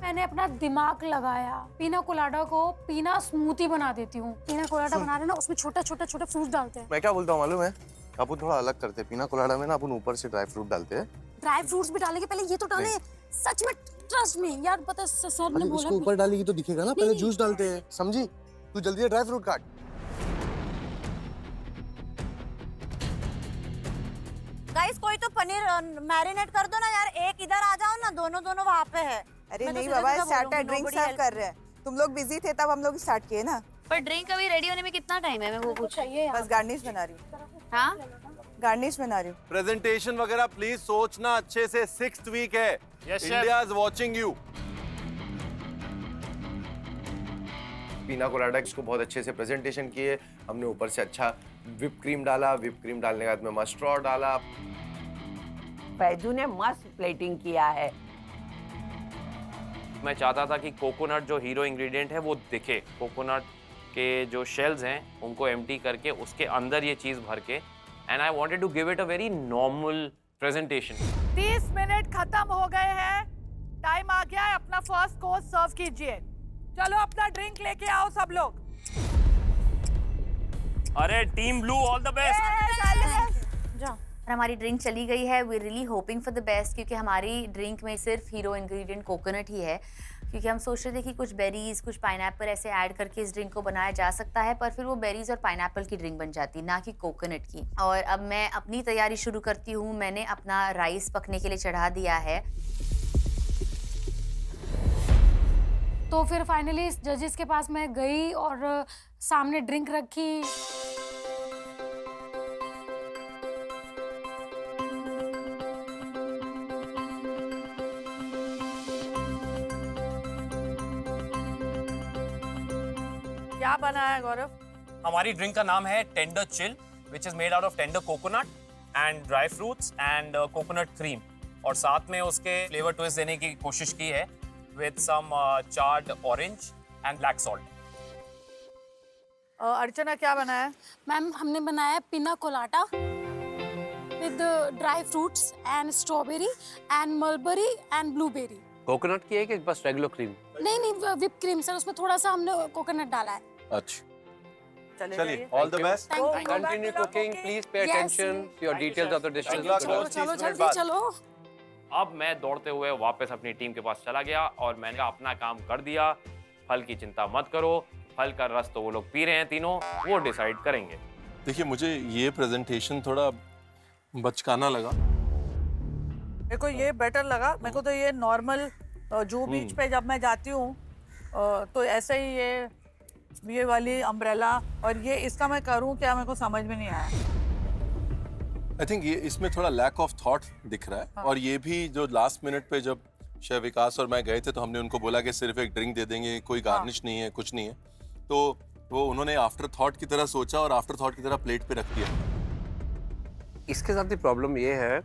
मैंने अपना दिमाग लगाया, पीना कोलाडा को पीना स्मूथी बना देती हूँ। पीना कोलाडा बना रहे ना, उसमें छोटे छोटे छोटे फ्रूट डालते हैं। मैं क्या बोलता हूँ मालूम है? अपन थोड़ा अलग करते हैं। पीना कोलाडा में ना अपन ऊपर से ड्राई फ्रूट डालते हैं। ड्राई फ्रूट्स भी डालेंगे, पहले ये तो डाले। सच में ट्रस्ट मी यार, पता सर ने बोला इसको ऊपर डालेगी तो दिखेगा ना, पहले जूस डालते हैं। समझी? तू जल्दी ड्राई फ्रूट काट। गाइस, कोई तो पनीर मैरिनेट कर दो ना यार। एक इधर आ जाओ ना, दोनों दोनों वहाँ पे है। अरे मैं तो नहीं सीधा बाबा, सीधा स्टार्टर बोलूंगी, ड्रिंक nobody सर्व else। कर रहे हैं। तुम लोग बिजी थे तब हम लोग स्टार्ट किए ना। पर ड्रिंक अभी रेडी होने में कितना टाइम है? मैं वो पूछ चाहिए बस गार्निश बना रही हूँ, हाँ, गार्निश बना रही हूँ। प्रेजेंटेशन वगैरह प्लीज सोचना अच्छे से। 6th वीक है, Yes, chef. India is watching you. पीना कोलाडा इसको बहुत अच्छे से प्रेजेंटेशन किए हमने। ऊपर से अच्छा विप क्रीम डाला, विप क्रीम डालने के बाद में मस्टर्ड डाला। फैजू ने मस्त प्लेटिंग किया है। मैं चाहता था कि कोकोनट जो हीरो इंग्रेडिएंट है वो दिखे। कोकोनट के जो शेल्स हैं उनको एम्प्टी करके उसके अंदर ये चीज़ भर के, and I wanted to give it a very normal presentation. 30 minute खत्म हो गए हैं, टाइम आ गया है, अपना फर्स्ट कोर्स सर्व कीजिए। चलो अपना ड्रिंक लेके आओ सब लोग। अरे team blue all the best. और हमारी ड्रिंक चली गई है। We really hoping for the best, क्योंकि हमारी ड्रिंक में सिर्फ हीरो इंग्रेडिएंट कोकोनट ही है। क्योंकि हम सोच रहे थे कि कुछ बेरीज, कुछ पाइनएप्पल ऐसे ऐड करके इस ड्रिंक को बनाया जा सकता है, पर फिर वो बेरीज और पाइनएप्पल की ड्रिंक बन जाती, ना कि कोकोनट की। और अब मैं अपनी तैयारी शुरू करती हूँ। मैंने अपना राइस पकने के लिए चढ़ा दिया है। तो फिर फाइनली जजेस के पास मैं गई और सामने ड्रिंक रखी। क्या बना है गौरव? हमारी ड्रिंक का नाम है tender chill, which is made out of tender coconut and dry fruits and coconut cream, और साथ में उसके फ्लेवर ट्विस्ट देने की कोशिश की है with some charred orange and black salt. Archana क्या बनाया? मैम हमने बनाया pina colada with dry fruits and strawberry and mulberry and blueberry. Coconut की है कि बस रेगुलर क्रीम? नहीं विप क्रीम सर, उसमें थोड़ा सा हमने कोकोनट डाला है। अच्छा, चले चलिए, जाइए। All the best. Thank you. Continue cooking. Please pay Yes. attention to your details of the dishes. Good luck. चलो और चलो 30 मिनट जल्दी बाद। चलो। अब मैं दौड़ते हुए वापस अपनी टीम के पास चला गया और मैंने कहा अपना काम कर दिया, फल की चिंता मत करो, फल का रस तो वो लोग पी रहे हैं तीनों, वो डिसाइड करेंगे। देखिए, मुझे ये प्रेजेंटेशन थोड़ा बचकाना लगा। मेरे को ये बेटर लगा। मेरे को तो ये नॉर्मल जूहू बीच पे जब मैं जाती हूँ तो ऐसे ही ये वाली अम्ब्रेला, और ये इसका मैं करूँ क्या, मेरे को समझ में नहीं आया। आई थिंक ये इसमें थोड़ा लैक ऑफ थॉट दिख रहा है। हाँ। और ये भी जो लास्ट मिनट पे जब शेफ विकास और मैं गए थे तो हमने उनको बोला कि सिर्फ एक ड्रिंक दे देंगे, कोई गार्निश नहीं है, कुछ नहीं है, तो वो उन्होंने आफ्टर थॉट की तरह सोचा और आफ्टर थॉट की तरह प्लेट पे रख दिया। इसके साथ भी प्रॉब्लम ये है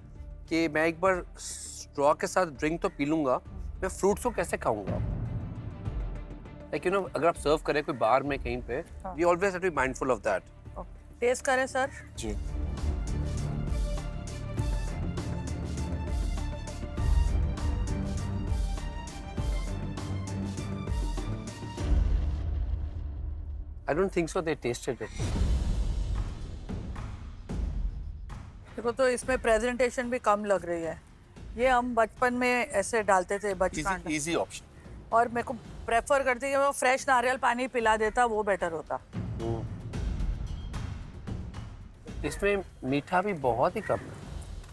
कि मैं एक बार स्ट्रॉ के साथ ड्रिंक तो पी लूंगा, मैं फ्रूट्स को कैसे खाऊंगा? लाइक यू नो, अगर आप सर्व करें कोई बार में कहीं पे, we always have to be mindful of that. Taste करें सर। जी, I don't think so they tasted it. देखो तो इसमें प्रेजेंटेशन भी कम लग रही है। ये हम बचपन में ऐसे डालते थे बचकान, इजी ऑप्शन। और मेरे को प्रेफर करती कि वो फ्रेश नारियल पानी पिला देता, वो बेटर होता। इसमें मीठा भी बहुत ही कम है।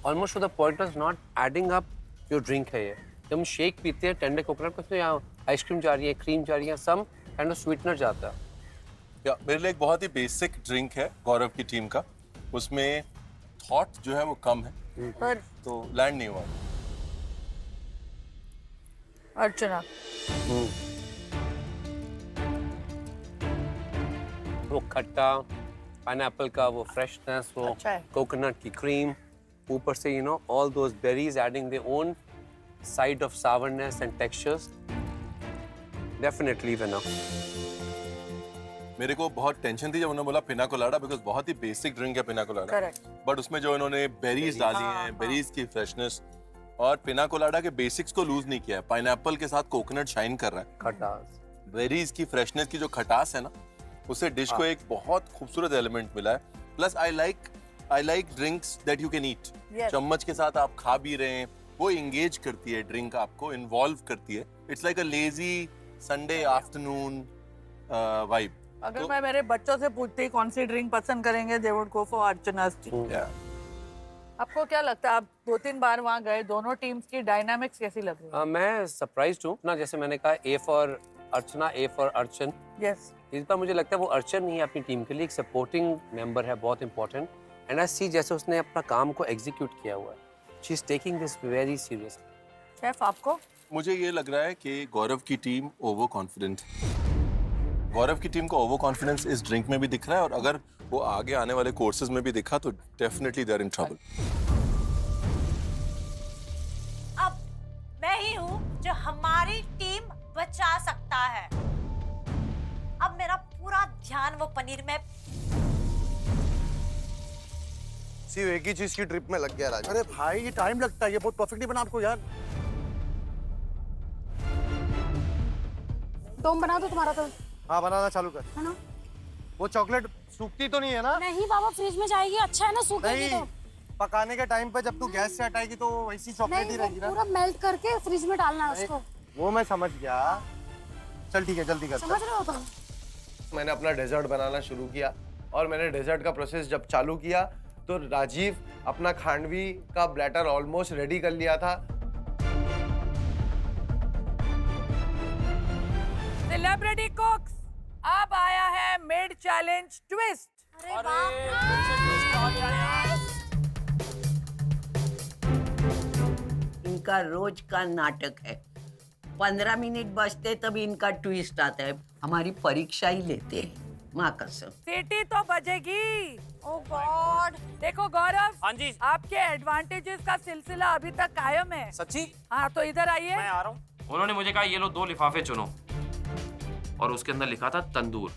Almost the point of not adding up your drink है ये। जब हम शेक पीते हैं टेंडर कोकोनट, उसमें यहाँ आइसक्रीम जा रही है, क्रीम जा रही है, सम काइंड ऑफ स्वीटनर जाता है। या मेरे लिए एक बहुत ही बेसिक ड्रिंक है गौरव की टीम का, उसमें थॉट जो है वो कम है, पर तो लैंड नहीं हुआ। अर्चना वो खट्टा पाइनएप्पल का वो फ्रेशनेस, वो अच्छा है। कोकोनट की क्रीम, ऊपर से you know all those berries adding their own side of sourness and textures, definitely winner. मेरे को बहुत टेंशन थी जब उन्होंने बोला पिना कोलाडा, बिकॉज बहुत ही बेसिक ड्रिंक है पिना कोलाडा, करेक्ट। बट उसमें जो इन्होंने बेरीज डाली हैं, बेरीज की फ्रेशनेस, और पिना कोलाडा के बेसिक्स को लूज नहीं किया है। पाइनएप्पल के साथ कोकोनट शाइन कर रहा है, खटास, बेरीज की फ्रेशनेस की जो खटास है ना, उससे डिश को एक बहुत खूबसूरत एलिमेंट मिला है। Plus I like drinks that you can eat. Yes. चम्मच के साथ आप खा भी रहे हैं, वो इंगेज करती है, ड्रिंक आपको इन्वॉल्व करती है। It's like a lazy Sunday afternoon vibe. अगर मैं मेरे बच्चों से पूछती कौन सी ड्रिंक पसंद करेंगे, they would go for Archana's tea। आपको क्या लगता है, आप 2-3 बार वहाँ गए, दोनों टीम्स की डायनामिक्स कैसी लग रही है? मैं सरप्राइज्ड हूँ ना, जैसे मैंने कहा A for Archana, A for अर्चन। यस, इस बार मुझे लगता है वो अर्चन नहीं है अपनी टीम के लिए, एक सपोर्टिंग मेंबर है, बहुत इंपॉर्टेंट। एंड आई सी जैसे उसने अपना काम को एग्जीक्यूट किया हुआ है, she is taking this very seriously. Chef आपको? मुझे ये लग रहा है कि गौरव की टीम ओवर कॉन्फिडेंट है। गौरव की टीम को ओवर कॉन्फिडेंस इस ड्रिंक में भी दिख रहा है, और अगर वो आगे आने वाले कोर्सेज में भी दिखा तो definitely they are in trouble. अब मैं ही हूँ जो हमारी टीम बचा सकता है। अब मेरा पूरा ध्यान वो पनीर में। सिर्फ एक ही चीज की ट्रिप में लग गया राज। अरे भाई, ये टाइम लगता है, ये बहुत परफेक्टली बना आपको यार। तुम बना दो, तुम्हारा तो हाँ, बनाना चालू कर। है ना? वो चॉकलेट सूखती तो नहीं है ना? नहीं बाबा, फ्रिज में जाएगी, अच्छा है ना, सूखेगी नहीं, तो। पकाने के टाइम पे जब तू गैस से हटाएगी तो वैसी चॉकलेट ही नहीं, रहेगी वो ना। पूरा मेल्ट करके फ्रिज में डालना है उसको। वो मैं समझ गया। चल ठीक है, जल्दी कर। समझ रहे हो तुम? मैंने अपना डेजर्ट बनाना शुरू किया, और मैंने डेजर्ट का प्रोसेस जब चालू किया तो राजीव अपना खांडवी का ब्लैटर ऑलमोस्ट रेडी कर लिया था। सेलिब्रिटी कुक्स, अब आया है मिड चैलेंज ट्विस्ट। इनका रोज का नाटक है। 15 मिनट बचते तब इनका ट्विस्ट आता है। हमारी परीक्षा ही लेते हैं, माँ कसम। सीटी तो बजेगी। ओह गॉड, देखो गौरव, हाँ जी। आपके एडवांटेजेस का सिलसिला अभी तक कायम है। सच्ची? हाँ तो इधर आइए। मैं आ रहा हूँ। उन्होंने मुझे कहा ये लो 2 लिफाफे चुनो और उसके अंदर लिखा था तंदूर,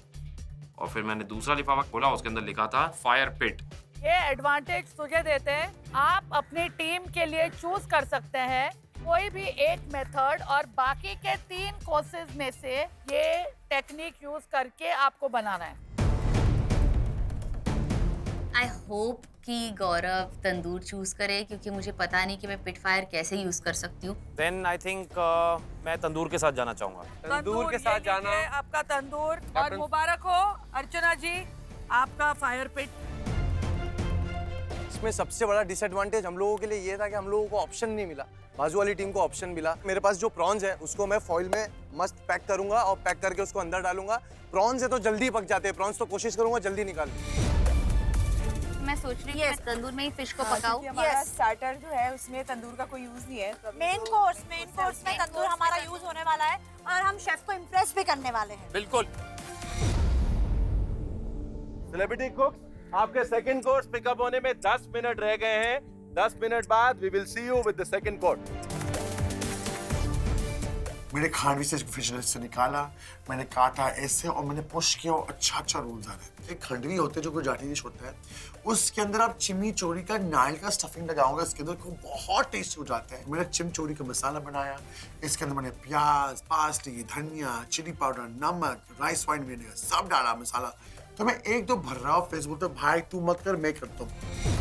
और फिर मैंने दूसरा लिफाफा खोला, उसके अंदर लिखा था फायर पिट। ये एडवांटेज तुझे देते हैं, आप अपनी टीम के लिए चूज कर सकते हैं कोई भी एक मेथड और बाकी के 3 कोर्सेज में से ये टेक्निक यूज करके आपको बनाना है। आई होप कि गौरव तंदूर चूज करे, क्योंकि मुझे पता नहीं कि मैं पिट फायर कैसे यूज कर सकती हूँ। देन आई थिंक मैं तंदूर के साथ जाना चाहूंगा। तंदूर के साथ जाना। ये आपका तंदूर, और मुबारक हो अर्चना जी आपका फायर पिट। इसमें सबसे बड़ा डिसएडवांटेज हम लोगों के लिए ये था कि हम लोगों को ऑप्शन नहीं मिला, बाजू वाली टीम को ऑप्शन मिला। मेरे पास जो प्रॉन्स है उसको मैं फॉइल में मस्त पैक करूंगा और पैक करके उसको अंदर डालूंगा। प्रॉन्स है तो जल्दी पक जाते हैं, प्रॉन्स तो कोशिश करूंगा जल्दी निकाल। मैं सोच रही हूँ मैं तंदूर में ही फिश को पकाऊं। हमारा स्टार्टर जो है उसमें तंदूर का कोई यूज नहीं है। मेन कोर्स में तंदूर हमारा यूज होने वाला है और हम शेफ को इम्प्रेस भी करने वाले हैं। बिल्कुल। सेलिब्रिटी कुक्स, आपके सेकंड कोर्स पिकअप होने में 10 मिनट रह गए हैं। 10 मिनट बाद we will see you with the second course. मैंने खांडवी से फिश से निकाला, मैंने काटा ऐसे और मैंने पुश किया और अच्छा रोल्स आ रहे। एक खंडवी होते जो कोई जाटी डिश होता है, उसके अंदर आप चिमनी चोरी का नारियल का स्टफिंग लगाओगे, इसके अंदर को बहुत टेस्टी हो जाता है। मैंने चिम चोरी का मसाला बनाया, इसके अंदर मैंने प्याज, पार्सली, धनिया, चिली पाउडर, नमक, राइस वाइन विनेगर सब डाला मसाला। तो मैं 1-2 भर रहा हूँ, फेसबुक पे भाई तू मत कर मैं करता हूँ।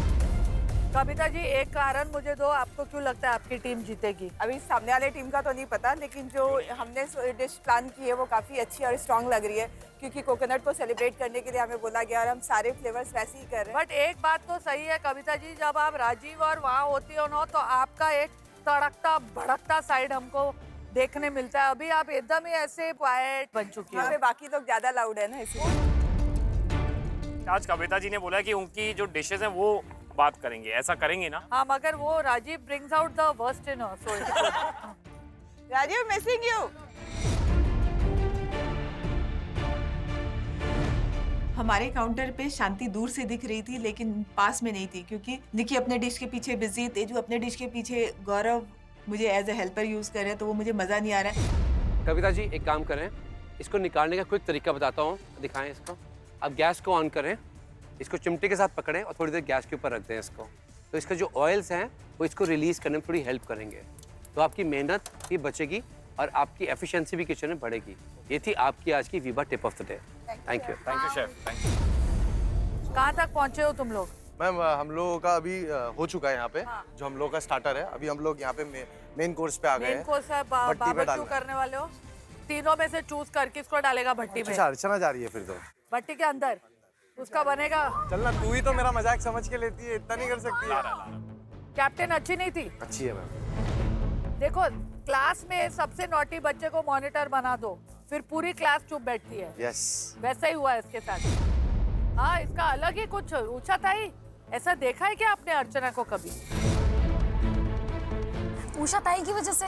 कविता जी एक कारण मुझे दो, आपको क्यों लगता है आपकी टीम जीतेगी? अभी सामने वाले टीम का तो नहीं पता, लेकिन जो हमने डिश प्लान की है वो काफी अच्छी और स्ट्रांग लग रही है, क्योंकि कोकोनट को सेलिब्रेट करने के लिए हमें बोला गया और हम सारे फ्लेवर्स वैसे ही कर रहे हैं। बट एक बात तो सही है कविता जी, जब आप राजीव और वहाँ होती हो ना तो आपका एक तड़कता भड़कता साइड हमको देखने मिलता है। अभी आप एकदम ही ऐसे क्वाइट बन चुकी यहाँ पे है। बाकी लोग ज्यादा लाउड है ना, इसलिए। आज कविता जी ने बोला कि उनकी जो डिशेस हैं वो बात करेंगे, ऐसा करेंगे ना? हाँ मगर वो Rajeev brings out the worst in us. Rajeev missing you. हमारे काउंटर पे शांति दूर से दिख रही थी लेकिन पास में नहीं थी, क्योंकि निकी अपने डिश के पीछे बिजी, तेजू अपने डिश के पीछे, गौरव मुझे एज ए हेल्पर यूज कर रहे हैं, तो वो मुझे मजा नहीं आ रहा है। कविता जी एक काम करें, इसको निकालने का क्विक तरीका बताता हूँ, दिखाएं इसको। अब गैस को ऑन करें, इसको चिमटे के साथ पकड़ें और थोड़ी देर गैस के ऊपर रख दें इसको। तो इसका जो ऑयल्स हैं वो इसको रिलीज करने में थोड़ी हेल्प करेंगे, तो आपकी मेहनत भी बचेगी और आपकी एफिशिएंसी भी किचन में बढ़ेगी। ये थी आपकी आज की Veeba tip of the day. Thank you. Thank you chef, thank you. कहाँ तक पहुँचे हो तुम लोग? मैम हम लोगों का अभी हो चुका है यहाँ पे। जो हम लोग का स्टार्टर है, अभी हम लोग यहाँ पे मेन कोर्स पे आ गए मेन हैं। कोर्स है, बारबेक्यू करने वाले हो। तीनों में से चूज कर किसको डालेगा भट्टी में? अच्छा अर्चना जा रही है फिर तो। भट्टी के अंदर उसका बनेगा। चलना, तू ही तो मेरा मजाक समझ के लेती है, इतना नहीं कर सकती है। कैप्टन अच्छी नहीं थी? अच्छी है मैम। देखो क्लास में सबसे नॉटी बच्चे को मॉनिटर बना दो, फिर पूरी क्लास चुप बैठती है। यस। वैसा ही हुआ इसके साथ। हाँ इसका अलग ही कुछ ऊंचा था ही। ऐसा देखा है क्या आपने अर्चना को कभी? उषा ताई की वजह से।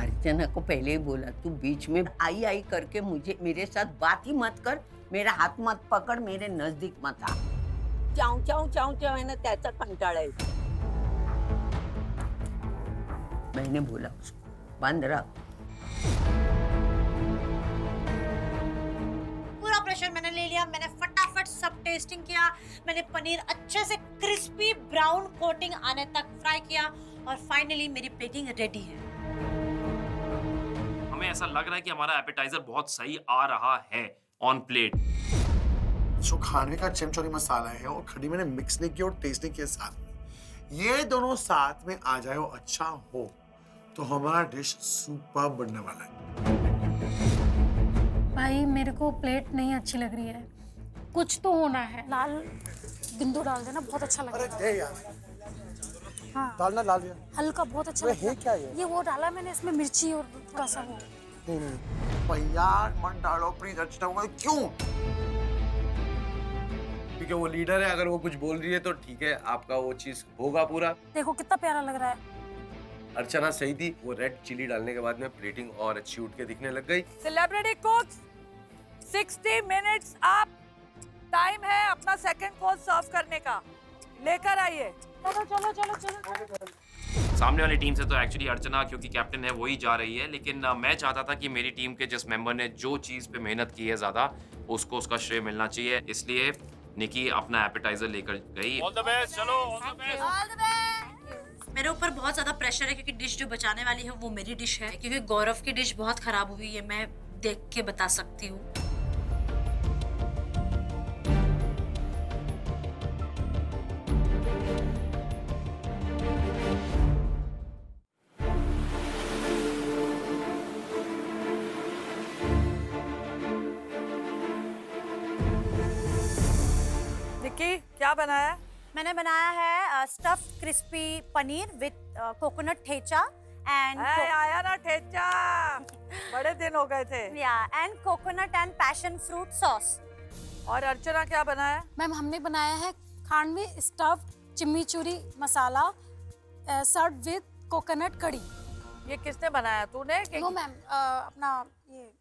अर्चना को पहले ही बोला, तू बीच में आई आई करके मुझे मेरे साथ बात ही मत कर, मेरा हात मत पकड, मेरे नजदीक मत आ. चाव चाव चाव चाव है ना, त्याचा कंटाळा येतो. मैंने बोला उसको बंद रख. पूरा प्रेशर मैंने ले लिया, मैंने फटाफट सब टेस्टिंग किया, मैंने पनीर अच्छे से क्रिस्पी ब्राउन कोटिंग आने तक फ्राई किया और फाइनली मेरी प्लेटिंग रेडी है। हमें ऐसा लग रहा है कि हमारा एपेटाइजर बहुत सही आ रहा है ऑन प्लेट। जो खाने का चिमचोरी मसाला है और खड़ी मैंने मिक्स नहीं किया और टेस्ट नहीं किया साथ में, ये दोनों साथ में आ जाए और अच्छा हो तो हमारा डिश सुपर बनने वाला है। भाई मेरे को प्लेट नहीं अच्छी लग रही है, कुछ तो होना है। लाल बिंदु डाल देना, बहुत अच्छा लगेगा। अरे यार, हाँ डालना लाल यार, हल्का बहुत अच्छा है लगेगा। क्या ये वो डाला मैंने, इसमें मिर्ची और थोड़ा सा वो। भैया मन डालो प्लीज, अच्छा होगा क्यों? क्योंकि वो लीडर है, अगर वो कुछ बोल रही है तो ठीक है, आपका वो चीज होगा पूरा। देखो कितना प्यारा लग रहा है। अर्चना सही थी, वो रेड चिली डालने के बाद में प्लेटिंग और अच्छी उठ के दिखने लग गई। सेलिब्रिटी कुक्स 60 मिनट्स अप, टाइम है अपना सेकंड कोर्स सर्व करने का, लेकर आइए। चलो चलो चलो चलो। सामने वाली टीम से तो एक्चुअली अर्चना क्योंकि कैप्टन है वही जा रही है, लेकिन मैं चाहता था कि मेरी टीम के जिस मेंबर ने जो चीज़ पे मेहनत की है ज़्यादा, उसको उसका श्रेय मिलना चाहिए। इसलिए निकी अपना एपेटाइजर लेकर गई। ऑल द बेस्ट, चलो ऑल द बेस्ट। मेरे ऊपर बहुत ज़्यादा प्रेशर है क्योंकि डिश जो बचाने वाली है वो मेरी डिश है, क्योंकि गौरव की डिश बहुत ख़राब हुई है, मैं देख के बता सकती हूँ। निक्की क्या बनाया? मैंने बनाया है stuffed crispy paneer with coconut thecha and आया ना ठेचा, बड़े दिन हो गए थे। And coconut and passion fruit sauce. और अर्चना क्या बनाया? मैम हमने बनाया है khandvi stuffed chimichurri masala serve with coconut kadhi. ये किसने बनाया, तूने? नो मैम, अपना ये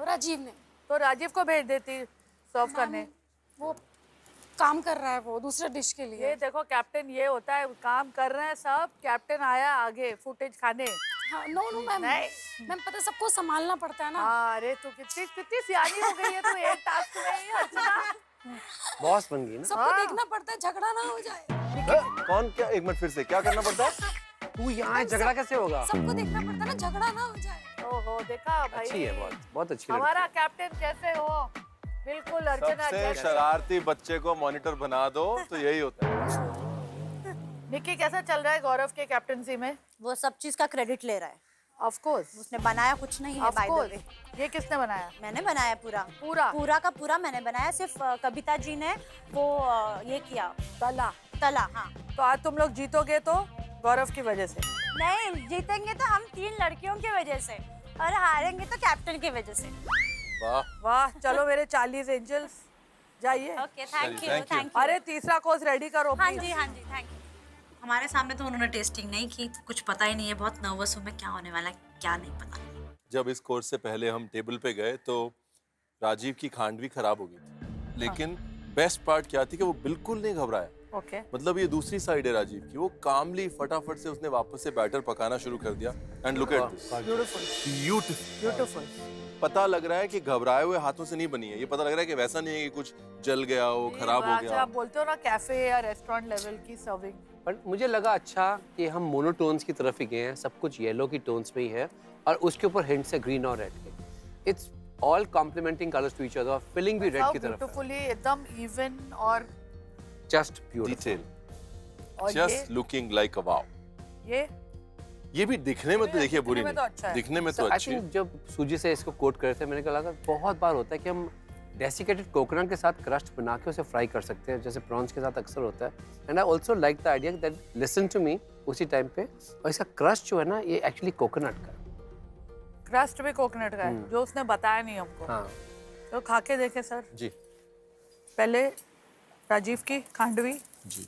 राजीव ने। तो राजीव को भेज देती सर्व करने। वो काम कर रहा है वो दूसरे डिश के लिए। ये देखो कैप्टन, ये होता है, काम कर रहे हैं सब, कैप्टन आया आगे फुटेज खाने। हाँ, नो नो मैम, मैम पता है सबको संभालना पड़ता है ना। अरे तू कितनी सियानी हो गई है तू एक टास्क में ही अर्चना। बॉस बन गई ना। सबको देखना पड़ता है, झगड़ा ना हो जाए। कौन? क्या? एक मिनट फिर से, क्या करना पड़ता है? तू यहाँ झगड़ा कैसे होगा? सबको देखना पड़ता है ना, झगड़ा ना हो जाए। ओहो, देखा भाई, अच्छी है, बहुत अच्छी। हमारा कैप्टन कैसे हो, बिल्कुल अर्चना सबसे जैसा। शरारती बच्चे को मॉनिटर बना दो तो यही होता है। निक्की कैसा चल रहा है गौरव के कैप्टनसी में? वो सब चीज़ का क्रेडिट ले रहा है। ऑफ कोर्स, उसने बनाया कुछ नहीं है, बाय द वे। ये किसने बनाया? मैंने बनाया पूरा पूरा का पूरा मैंने बनाया। सिर्फ कविता जी ने वो ये किया, तला। हाँ, तो आज तुम लोग जीतोगे तो गौरव की वजह से? नहीं जीतेंगे तो हम 3 लड़कियों की वजह से, और हारेंगे तो कैप्टन की वजह से। वाह वाह, चलो मेरे 40 एंजल्स, जाइए। Okay, thank you, Thank you. Thank you. अरे तीसरा कोर्स रेडी करो। हाँ जी, थैंक यू। हमारे सामने तो उन्होंने टेस्टिंग नहीं की, तो कुछ पता ही नहीं है। बहुत नर्वस हूँ मैं, क्या होने वाला है क्या नहीं पता। जब इस कोर्स से पहले हम टेबल पे गए तो राजीव की खांडवी खराब हो गई थी, लेकिन बेस्ट पार्ट क्या थी कि वो बिल्कुल नहीं घबराया। ओके, मतलब ये दूसरी साइड है राजीव की, वो कामली फटाफट से उसने वापस से बैटर पकाना शुरू कर दिया। And look at this, beautiful. पता लग रहा है कि घबराए हुए हाथों से नहीं बनी है, ये पता लग रहा है कि वैसा नहीं है कि कुछ जल गया हो, खराब हो गया। आप बोलते हो ना कैफे या रेस्टोरेंट लेवल की सर्विंग। पर मुझे लगा अच्छा कि हम मोनोटोन्स की तरफ ही गए हैं, सब कुछ येलो की टोन्स में ही है और उसके ऊपर हिंट्स है ग्रीन और रेड के। It's all complimenting colours to each other, और फिलिंग भी रेड की तरफ है। ब्यूटीफुली एकदम इवन और जस्ट ब्यूटीफुल, डिटेल, और just looking like a wow. ये भी दिखने में तो देखिए बुरी दिखने में तो नहीं, अच्छा है। दिखने में तो आई अच्छी थिंक है। जब सूजी से इसको कोट करते हैं, मैंने कहा लगा बहुत बार होता है कि हम डेसिकेटेड कोकोनट के साथ क्रस्ट बना के उसे फ्राई कर सकते हैं, जैसे प्रॉन्स के साथ अक्सर होता है। And I also like the idea that listen to me उसी टाइम पे, और इसका क्रस्ट जो है ना ये एक्चुअली कोकोनट का है। क्रस्ट भी कोकोनट का है, जो उसने बताया नहीं हमको। हाँ, तो खा के देखे सर। जी पहले राजीव की खांडवी। जी।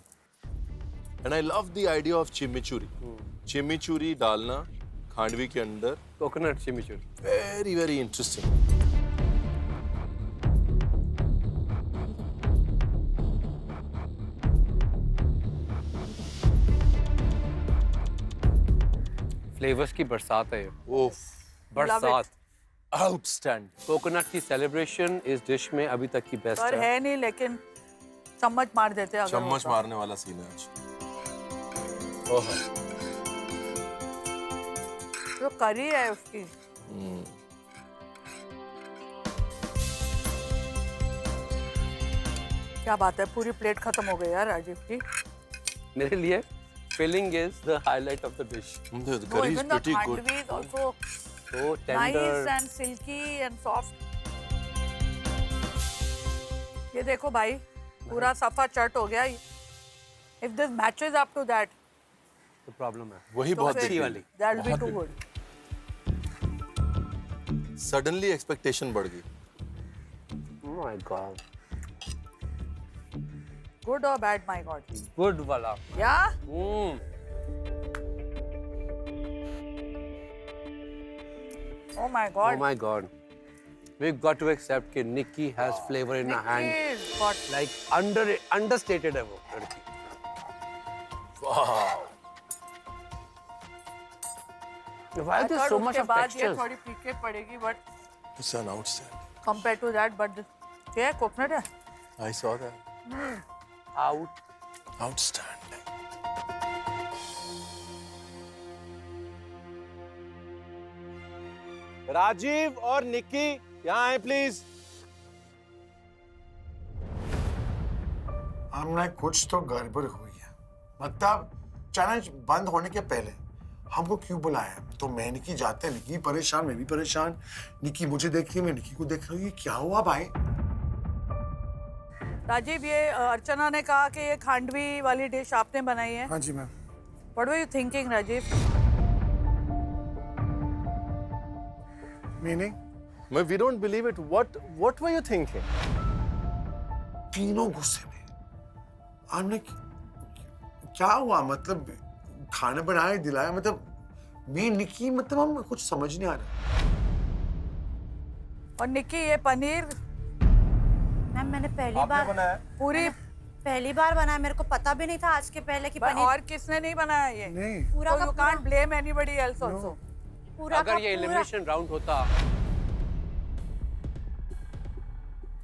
And I love the idea of chimichurri. Chimichurri डालना खांडवी के अंदर, coconut chimichurri, very very interesting. Flavours की बरसात है ये, ओफ, बरसात। आउटस्टैंडिंग। कोकोनट की सेलिब्रेशन इस डिश में अभी तक की बेस्ट पर है। है नहीं, लेकिन चम्मच मार देते अगर चम्मच होता। मारने वाला सीन है आज। ओह, जो करी है उसकी, क्या बात है, पूरी प्लेट खत्म हो गई यार राजीव की। मेरे लिए filling is the highlight of the dish. the curry is pretty good. Khandvi is also So nice tender. and silky and soft. ये देखो भाई, पूरा सफा चट हो गया। If this matches up to that, तो प्रॉब्लम है। वही तो बहुत फिर बड़ी वाली। that'll be बहुत too big. good. Suddenly expectation बढ़ गई। Oh my God. Good or bad, my God? Good वाला। Yeah? Oh my God. Oh my God. We've got to accept कि Nikki has flavor in her hand. Nikki, what? Like understated है वो लड़की. Wow. Why I there's thought so much उसके of बाद ये textures? थोड़ी फीके पड़ेगी, but It's an outstanding. compared to that, but क्या है, कोकोनट है? I saw that. Outstanding. Rajiv और निक्की यहाँ आए प्लीज। हमने कुछ तो गड़बड़ हुई है। मतलब चैलेंज बंद होने के पहले हमको क्यों बुलाया? तो मैं निक्की जाते हैं, निक्की परेशान, मैं भी परेशान। निक्की मुझे देख रही है, मैं निक्की को देख रही हूँ। ये क्या हुआ भाई? राजीव, ये अर्चना ने कहा कि ये खांडवी वाली डिश आपने बनाई है। हाँ जी मैम। What were you thinking, Rajiv? Meaning? We don't believe it. What were you thinking? तीनों गुस्से में। हमने क्या हुआ? मतलब खाना बनाया, दिलाया, मतलब मैं निक्की, मतलब हम कुछ समझ नहीं आ रहा। और निक्की, ये पनीर मैम मैंने पहली बार बनाया, मेरे को पता भी नहीं था आज के पहले कि पनीर। और किसने नहीं बनाया ये? नहीं। पूरा So का you पूरा, can't blame anybody else also. पूरा अगर का ये पूरा। एलिमिनेशन राउंड होता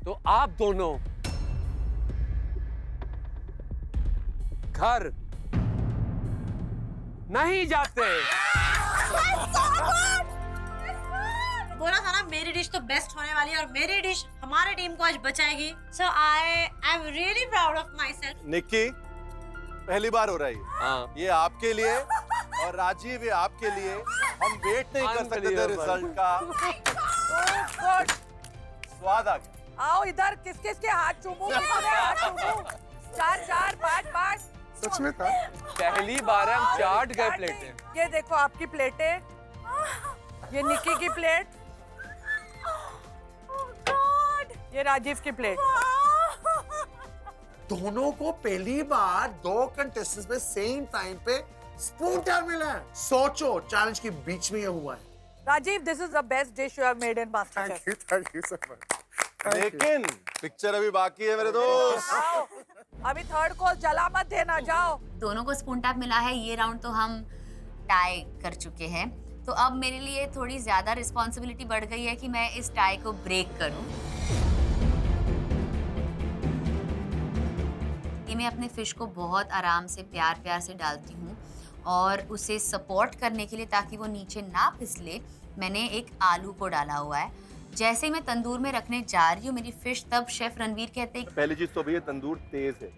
तो आप दोनों घर नहीं जाते। बोला था ना मेरी डिश तो बेस्ट होने वाली है और मेरी डिश हमारे टीम को आज बचाएगी। So I am really proud of myself. Nikki पहली बार हो रहा है हाँ। ये आपके लिए और राजीव ये आपके लिए। हम वेट नहीं कर सकते थे रिजल्ट का। Good. स्वाद आ गया। आओ इधर, किस किस के हाथ चूमू? किसने हाथ चूमू? 4 4 5 5। सच में था? पहली बार है हम चाट गए प्लेटें। ये देखो आपकी प्लेटें, ये निक्की की प्लेट, ये राजीव की प्लेट। दोनों को पहली बार 2 कंटेस्टेंट्स में सेम टाइम पे स्पून टर्न मिला है। सोचो, चैलेंज के बीच में ये हुआ है। Rajeev, this is the best dish you have made in MasterChef. Thank you so much. लेकिन पिक्चर अभी बाकी है मेरे दोस्त। आओ, अभी थर्ड को जला मत देना, जाओ। दोनों को स्पून टैप मिला है। ये राउंड तो हम टाई कर चुके हैं, तो अब मेरे लिए थोड़ी ज्यादा रिस्पॉन्सिबिलिटी बढ़ गई है कि मैं इस टाई को ब्रेक करूं। ये मैं अपने फिश को बहुत आराम से प्यार प्यार से डालती हूँ और उसे सपोर्ट करने के लिए, ताकि वो नीचे ना फिसले, मैंने एक आलू को डाला हुआ है। जैसे ही मैं तंदूर में रखने जा रही हूँ मेरी फिश, तब शेफ रणवीर कहते हैं पहली चीज तो भैया तंदूर तेज है।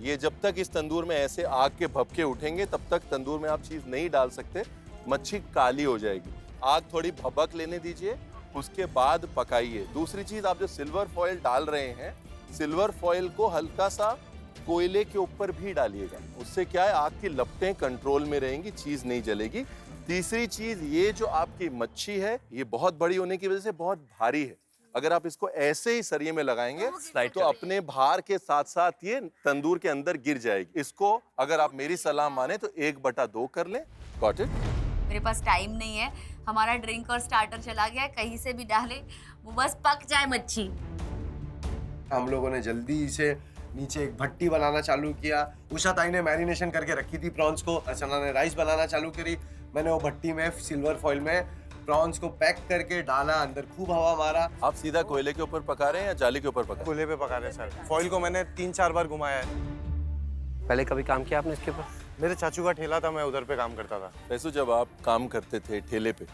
ये जब तक इस तंदूर में ऐसे आग के भपके उठेंगे तब तक तंदूर में आप चीज नहीं डाल सकते, मच्छी काली हो जाएगी। आग थोड़ी भभक लेने दीजिए, उसके बाद पकाइए। दूसरी चीज, आप जो सिल्वर फॉइल डाल रहे हैं, सिल्वर फॉइल को हल्का सा कोयले के ऊपर भी डालिएगा। उससे क्या है, आग की लपटें कंट्रोल में रहेंगी, चीज नहीं जलेगी। तीसरी चीज, ये जो आपकी मच्छी है ये बहुत बड़ी होने की वजह से बहुत भारी है। अगर आप इसको ऐसे ही सरिये में लगाएंगे तो अपने भार के साथ साथ ये तंदूर के अंदर गिर जाएगी। इसको अगर आप मेरी सलाह माने तो 1/2 कर लें। Got it? मेरे पास टाइम नहीं है, हमारा ड्रिंक और स्टार्टर चला गया है, कहीं से भी डाले वो बस पक जाए मच्छी। हम लोगों ने जल्दी से नीचे एक भट्टी बनाना चालू किया। उषा ताई ने मैरिनेशन करके रखी थी प्रॉन्स को, अर्चना ने राइस बनाना चालू करी। मैंने वो भट्टी में सिल्वर फॉइल में प्रॉन्स को पैक करके डाला, अंदर खूब हवा मारा। आप सीधा कोयले के ऊपर पका रहे हैं या जाली के ऊपर पका रहे हैं? चूल्हे पे पका रहे सर। फॉइल को मैंने 3-4 बार घुमाया है। पहले कभी काम किया आपने इसके ऊपर? मेरे चाचू का ठेला था, मैं उधर पे काम करता था। वैसे जब आप काम करते थे ठेले पे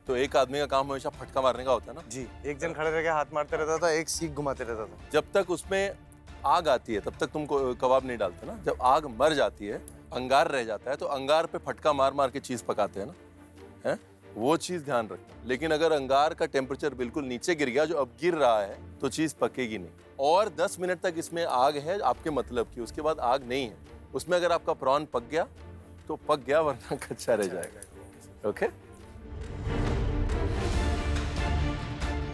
तो एक आदमी का काम हमेशा फटका मारने का होता है ना? जी, एक जन खड़े रह के हाथ मारते रहता था, एक सीख घुमाते रहता था। जब तक उसमें आग आती है तब तक तुम कबाब नहीं डालते ना। जब आग मर जाती है, अंगार रह जाता है, तो अंगार पे फटका मार मार के चीज पकाते हैं ना, हैं? वो चीज ध्यान रखना। लेकिन अगर अंगार का टेम्परेचर बिल्कुल नीचे गिर गया, जो अब गिर रहा है, तो चीज पकेगी नहीं। और 10 मिनट तक इसमें आग है आपके मतलब की, उसके बाद आग नहीं है उसमें। अगर आपका प्रॉन पक गया तो पक गया, वरना कच्चा रह जाएगा। ओके?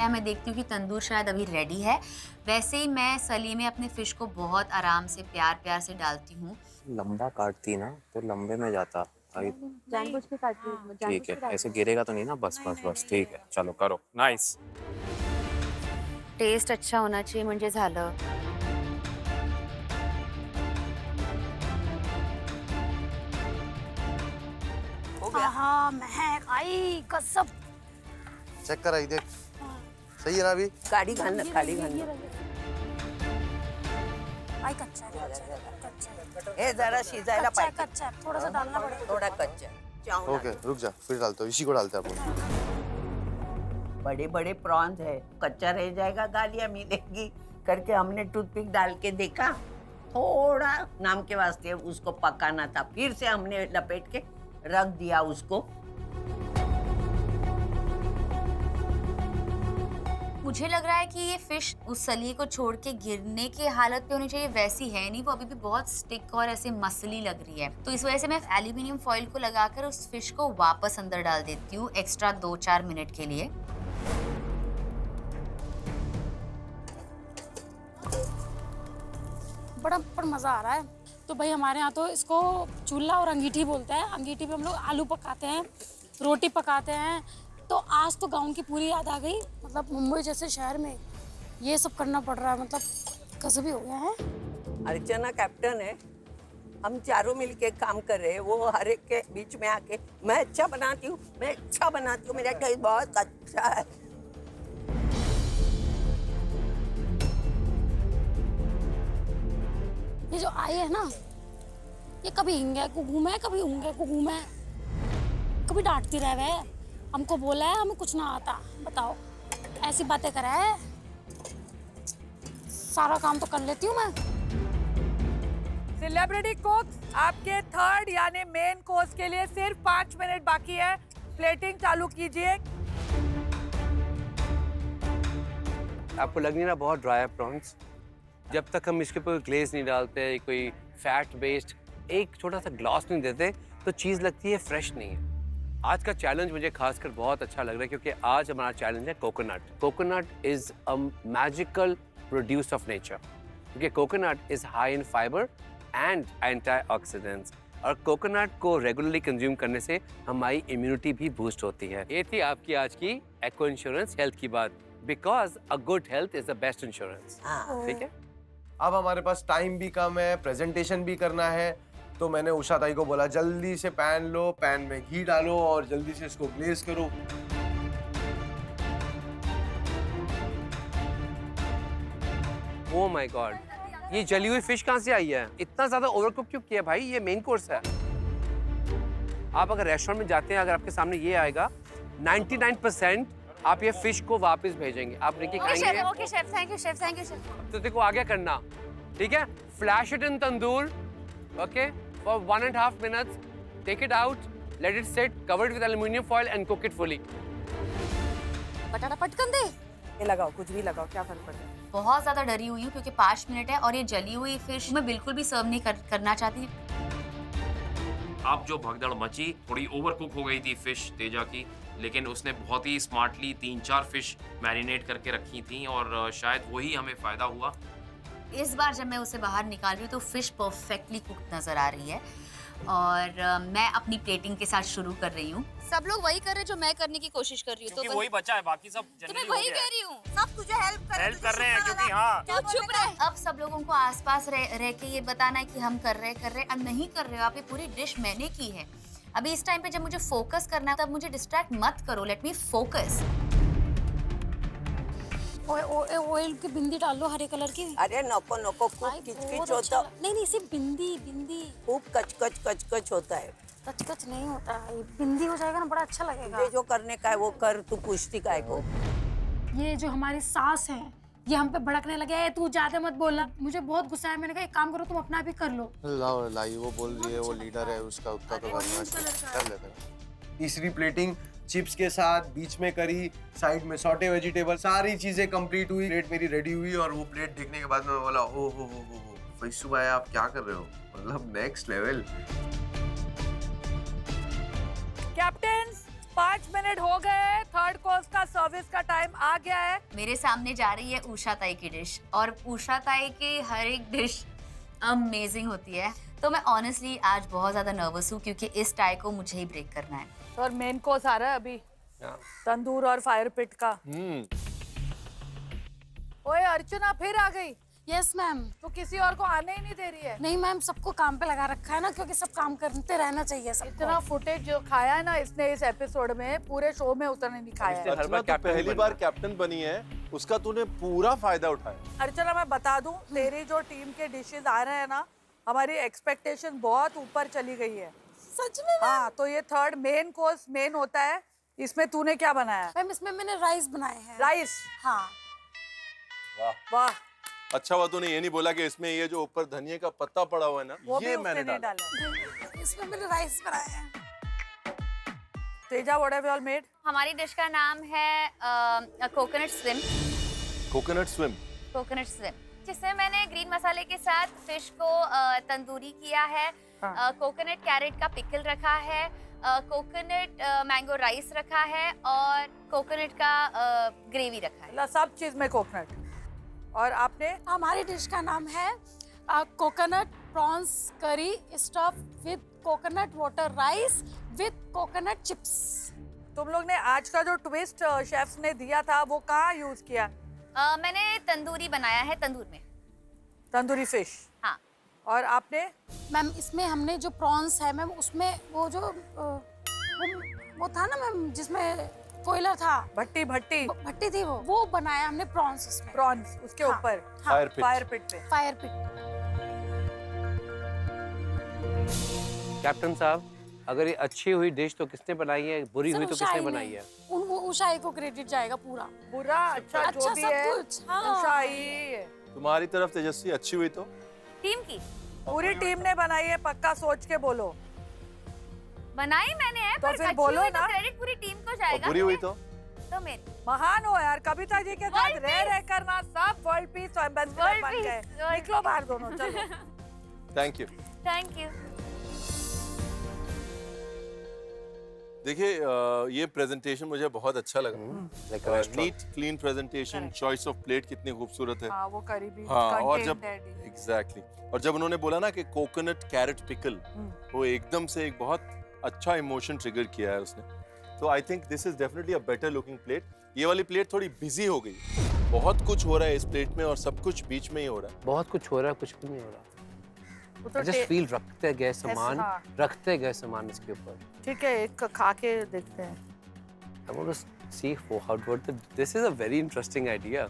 मैं देखती हूँ कि तंदूर शायद अभी रेडी है। वैसे ही मैं सली में अपने फिश को बहुत आराम से प्यार प्यार से डालती हूँ। लंबा काटती ना तो लंबे में जाता। जानबूझ के काट रही हूँ, ठीक है, ऐसे गिरेगा तो नहीं ना? बस बस बस, ठीक है, चलो करो। नाइस। टेस्ट अच्छा होना चाहिए म्हणजे झालं. हाँ महक आई कसम. चेक करा देख. सही है ना अभी? काढी घालणं, काढी घालणं. आई कच्चा है, कच्चा है. हे जरा शिजायला कच्चा है, पाहिजे. कच्चा है. थोड़ा सा डालना पड़ेगा. थोड़ा कच्चा. चावल ओके रुक जा, फिर डालते हो, इसी को डालते हैं अपन. बड़े बड़े प्रॉन्स है, कच्चा रह जाएगा, गालियां मिलेगी करके हमने टूथपिक डाल के देखा. थोड़ा नाम के वास्ते उसको पकाना था, फिर से हमने लपेट के रख दिया उसको. मुझे लग रहा है कि ये फिश उस सली को छोड़ के गिरने की हालत पे होनी चाहिए, वैसी है नहीं. वो अभी भी बहुत स्टिक और ऐसे मसली लग रही है. तो इस वजह से मैं एल्यूमिनियम फॉइल को लगाकर उस फिश को वापस अंदर डाल देती हूँ एक्स्ट्रा 2-4 मिनट के लिए. बड़ा मज़ा आ रहा है. तो भाई हमारे यहाँ तो इसको चूल्हा और अंगीठी बोलते हैं. अंगीठी पे हम लोग आलू पकाते हैं, रोटी पकाते हैं. तो आज तो गाँव की पूरी याद आ गई. मतलब मुंबई जैसे शहर में ये सब करना पड़ रहा है, मतलब गजब ही हो गया है. अर्चना कैप्टन है, हम चारों मिलके काम कर रहे हैं. वो हर एक के बीच में आके मैं अच्छा बनाती हूँ, मैं अच्छा बनाती हूँ, मेरा टेस्ट बहुत अच्छा है. ये जो आई है ना, ये कभी हिंगे को घूमे, कभी होंगे को घूमे, कभी डांटती रहे. हमको बोला है हमें कुछ ना आता. बताओ, ऐसी बातें करे है. सारा काम तो कर लेती हूँ मैं. सेलिब्रिटी कुक, आपके थर्ड यानी मेन कोर्स के लिए सिर्फ 5 मिनट बाकी है. प्लेटिंग चालू कीजिए. आपको लग नहीं रहा बहुत ड्राई है प्रॉन्स? जब तक हम इसके ऊपर ग्लेज नहीं डालते, कोई फैट बेस्ड एक छोटा सा ग्लास नहीं देते, तो चीज़ लगती है फ्रेश नहीं है. आज का चैलेंज मुझे खासकर बहुत अच्छा लग रहा है क्योंकि आज हमारा चैलेंज है coconut. Coconut is a magical produce of nature, क्योंकि coconut is high in fibre and antioxidants. और कोकोनट को रेगुलरली कंज्यूम करने से हमारी इम्यूनिटी भी बूस्ट होती है. ये थी आपकी आज की एको इंश्योरेंस हेल्थ की बात, because a good health is the best insurance. ठीक है. अब हमारे पास टाइम भी कम है, प्रेजेंटेशन भी करना है, तो मैंने उषा ताई को बोला जल्दी से पैन लो, पैन में घी डालो और जल्दी से इसको ग्लेज करो. ओह माय गॉड, ये जली हुई फिश कहाँ से आई है? इतना ज्यादा ओवरकुक क्यों किया भाई? ये मेन कोर्स है. आप अगर रेस्टोरेंट में जाते हैं, अगर आपके सामने ये आएगा, 99% आप ये फिश को वापस भेजेंगे. आप रिकी खाएंगे. Okay chef, thank you chef, thank you chef. तो देखो आगे करना, ठीक है? Flash it in tandoor, okay, for 1.5 minutes. Take it out, let it sit, covered with aluminium foil and cook it fully. बटाटा पटकन दे. ये लगाओ, कुछ भी लगाओ, क्या फर्क पड़ता है. बहुत ज्यादा डरी हुई हूँ क्योंकि 5 मिनट है और ये जली हुई फिश मैं बिल्कुल भी सर्व नहीं करना चाहती. अब जो भगदड़ मची, थोड़ी ओवर कुक हो गई थी फिश तेजा की, लेकिन उसने बहुत ही स्मार्टली 3-4 फिश मैरिनेट करके रखी थी और शायद वही हमें फायदा हुआ. इस बार जब मैं उसे बाहर निकाल रही हूँ तो फिश परफेक्टली कुक्ड नजर आ रही है और मैं अपनी प्लेटिंग के साथ शुरू कर रही हूँ. सब लोग वही कर रहे हैं जो मैं करने की कोशिश कर रही हूँ. तो वही बचा है, बाकी सब तो मैं वही कह रही हूँ. सब तुझे हेल्प कर रहे हैं क्योंकि हाँ. तो चुप रहे. अब सब लोगों को आसपास रह के ये बताना है कि हम कर रहे हैं. अब नहीं कर रहे हो आप. ये पूरी डिश मैंने की है. अभी इस टाइम पे जब मुझे फोकस करना है तब मुझे डिस्ट्रैक्ट मत करो. Let me focus. ऑयल की बिंदी डाल लो हरे कलर की. अरे नको नको, खूप भाई, किचकिच बहुत होता. अच्छा नहीं सिर्फ बिंदी. खूप कचकच होता है. कच नहीं होता है. बिंदी हो जाएगा ना, बड़ा अच्छा लगेगा. ये जो करने का है वो कर, तू पूछती काय को. ये जो हमारी सास है, ये हम पे भड़कने लगे है. तू ज्यादा मत बोलना. मुझे बहुत गुस्सा है. मैंने कहा एक काम करो, तुम अपना आप ही कर लो. लाओ लाई, वो बोल रही है, वो लीडर है, उसका उतना तो करना चाहिए. कर लेते. तीसरी प्लेटिंग चिप्स के साथ, बीच में करी, साइड में सॉटे वेजिटेबल, सारी चीजें कंप्लीट हुई. प्लेट मेरी रेडी हुई और वो प्लेट देखने के बाद मैं बोला ओ हो फैसू भाई आप क्या कर रहे हो, मतलब नेक्स्ट लेवल. कैप्टन 5 मिनट हो गए. थर्ड कोर्स का सर्विस का टाइम आ गया है. मेरे सामने जा रही है उषा ताई की डिश और उषा ताई की हर एक डिश अमेजिंग होती है. तो मैं ऑनेस्टली आज बहुत ज्यादा नर्वस हूँ क्योंकि इस टाई को मुझे ही ब्रेक करना है. और मेन कोर्स आ रहा है अभी, तंदूर और फायर पिट का. ओए अर्चना फिर आ गई। Yes ma'am. तो किसी और को आने ही नहीं दे रही है। नहीं मैम, सबको काम पे लगा रखा है ना, क्योंकि सब काम करते रहना चाहिए सबको। इतना फुटेज जो खाया है ना इसने इस एपिसोड में, पूरे शो में उतने नहीं खाया है। अर्चना तो पहली बार कैप्टन बनी है, उसका तूने पूरा फायदा उठाया। अर्चना मैं बता दूं, तेरी जो टीम के डिशेस आ रहे हैं ना, हमारी एक्सपेक्टेशन बहुत ऊपर चली गई है। सच में? हाँ, तो ये थर्ड मेन कोर्स मेन होता है। इसमें तूने क्या बनाया? मैम इसमें मैंने राइस बनाए हैं। राइस? हाँ। वाह वाह, अच्छा हुआ तूने ये नहीं बोला कि इसमें ये जो ऊपर धनिया का पत्ता पड़ा हुआ है ना, वो भी ये उसने मैंने नहीं डाला। डाला। इसमें मैंने राइस बनाए हैं। Teja, what have you all made? हमारी डिश का नाम है coconut swim. Coconut swim. Coconut swim, जिसमें मैंने ग्रीन मसाले के साथ फिश को तंदूरी किया है, कोकोनट कैरेट का पिकल रखा है, कोकोनट मैंगो राइस रखा है और कोकोनट का ग्रेवी रखा है। सब चीज में कोकोनट। और आपने? हमारी डिश का नाम है कोकोनट प्रॉन्स करी stuff with coconut water rice with coconut chips. तुम लोग ने आज का जो ट्विस्ट शेफ्स ने दिया था वो कहाँ यूज किया? मैंने तंदूरी बनाया है, तंदूर में। तंदूरी फिश। हाँ। और आपने? मैम इसमें हमने जो प्रॉन्स है मैम, उसमें वो जो वो था ना मैम, जिसमें कोयला था, भट्टी भट्टी थी, वो बनाया हमने प्रॉन्स इसमें। प्रॉन्स उसके हाँ, ऊपर? हाँ, फायर पिट पे। फायर पिट। कैप्टन साहब, अगर ये अच्छी हुई डिश तो किसने बनाई है, बुरी हुई तो किसने बनाई है? उषाई को क्रेडिट जाएगा पूरा। बुरा अच्छा जो भी सब है, कुछ, हाँ। उषाई। तुम्हारी तरफ तेजस्वी अच्छी हुई तो? टीम की पूरी टीम ने बनाई है, पक्का सोच के बोलो। बनाई मैंने है, तो पर फिर अच्छी बोलो हुई ना। तो क्रेडिट पूरी टीम को जाएगा। बुरी हुई तो? तो मेरी। महान हो यार, कविता जी के साथ रह कर ना सब वर्ल्ड पीस एम्बेसडर बन गए। निकलो बाहर दोनों, चलो। Thank you. Thank you. देखिए ये प्रेजेंटेशन मुझे बहुत अच्छा लगा। Neat clean presentation, choice of plate कितनी खूबसूरत है। हाँ, वो करीबी हाँ, और जब content एग्जैक्टली और जब उन्होंने बोला ना कि कोकोनट कैरेट पिकल, वो एकदम से एक बहुत अच्छा इमोशन ट्रिगर किया है उसने। तो आई think this is definitely a better looking plate. ये वाली प्लेट थोड़ी बिजी हो गई, बहुत कुछ हो रहा है इस प्लेट में और सब कुछ बीच में ही हो रहा है। बहुत कुछ हो रहा है, कुछ भी नहीं हो रहा। वो तो जस्ट फील रखते गए सामान, हाँ। रखते गए सामान इसके ऊपर। ठीक है, एक खा के देखते हैं। I want to see how this is a very interesting idea.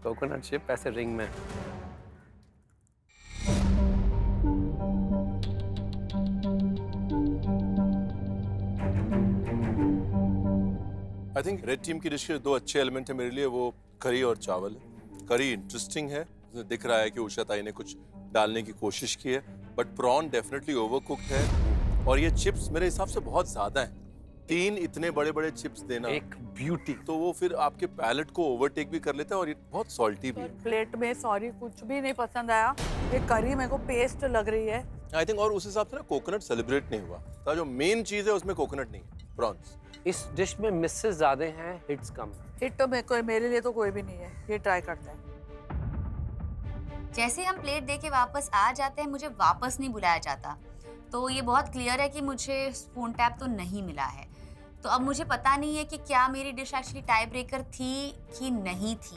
Coconut chip ऐसे रिंग में। आई थिंक रेड टीम की डिश के दो अच्छे एलिमेंट है मेरे लिए, वो करी और चावल है। करी इंटरेस्टिंग है, दिख रहा है कि उषा ताई ने कुछ डालने की कोशिश की है, बट प्रॉन डेफिनेटली ओवरकुक्ड है और ये चिप्स मेरे हिसाब से बहुत ज्यादा हैं। 3 इतने बड़े बड़े चिप्स देना एक ब्यूटी, तो वो फिर आपके पैलेट को ओवरटेक भी कर लेता है और ये बहुत सॉल्टी भी है। प्लेट में सॉरी कुछ भी नहीं पसंद आया। ये करी मेरे को पेस्ट लग रही है। आई थिंक और उस हिसाब से ना कोकोनट सेलिब्रेट नहीं हुआ था। जो मेन चीज है उसमें कोकोनट नहीं है, प्रॉन्स। इस डिश में मिसेस ज्यादा हैं, हिट्स कम। हिट तो मेरे लिए तो कोई भी नहीं है। ये ट्राई करते हैं। जैसे हम प्लेट दे के वापस आ जाते हैं, मुझे वापस नहीं बुलाया जाता, तो ये बहुत क्लियर है कि मुझे स्पून टैप तो नहीं मिला है। तो अब मुझे पता नहीं है कि क्या मेरी डिश एक्चुअली टाई ब्रेकर थी कि नहीं थी।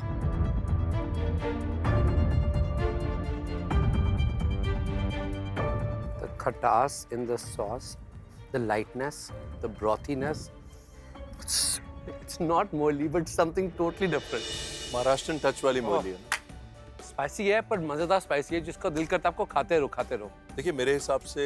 The खटास in the sauce, the lightness, the brothiness. It's not molee, but something totally different. Maharashtrian touch वाली मोली है। स्पाइसी है पर मजेदार स्पाइसी है, जिसका दिल करता है आपको खाते रहो खाते रहो। देखिए मेरे हिसाब से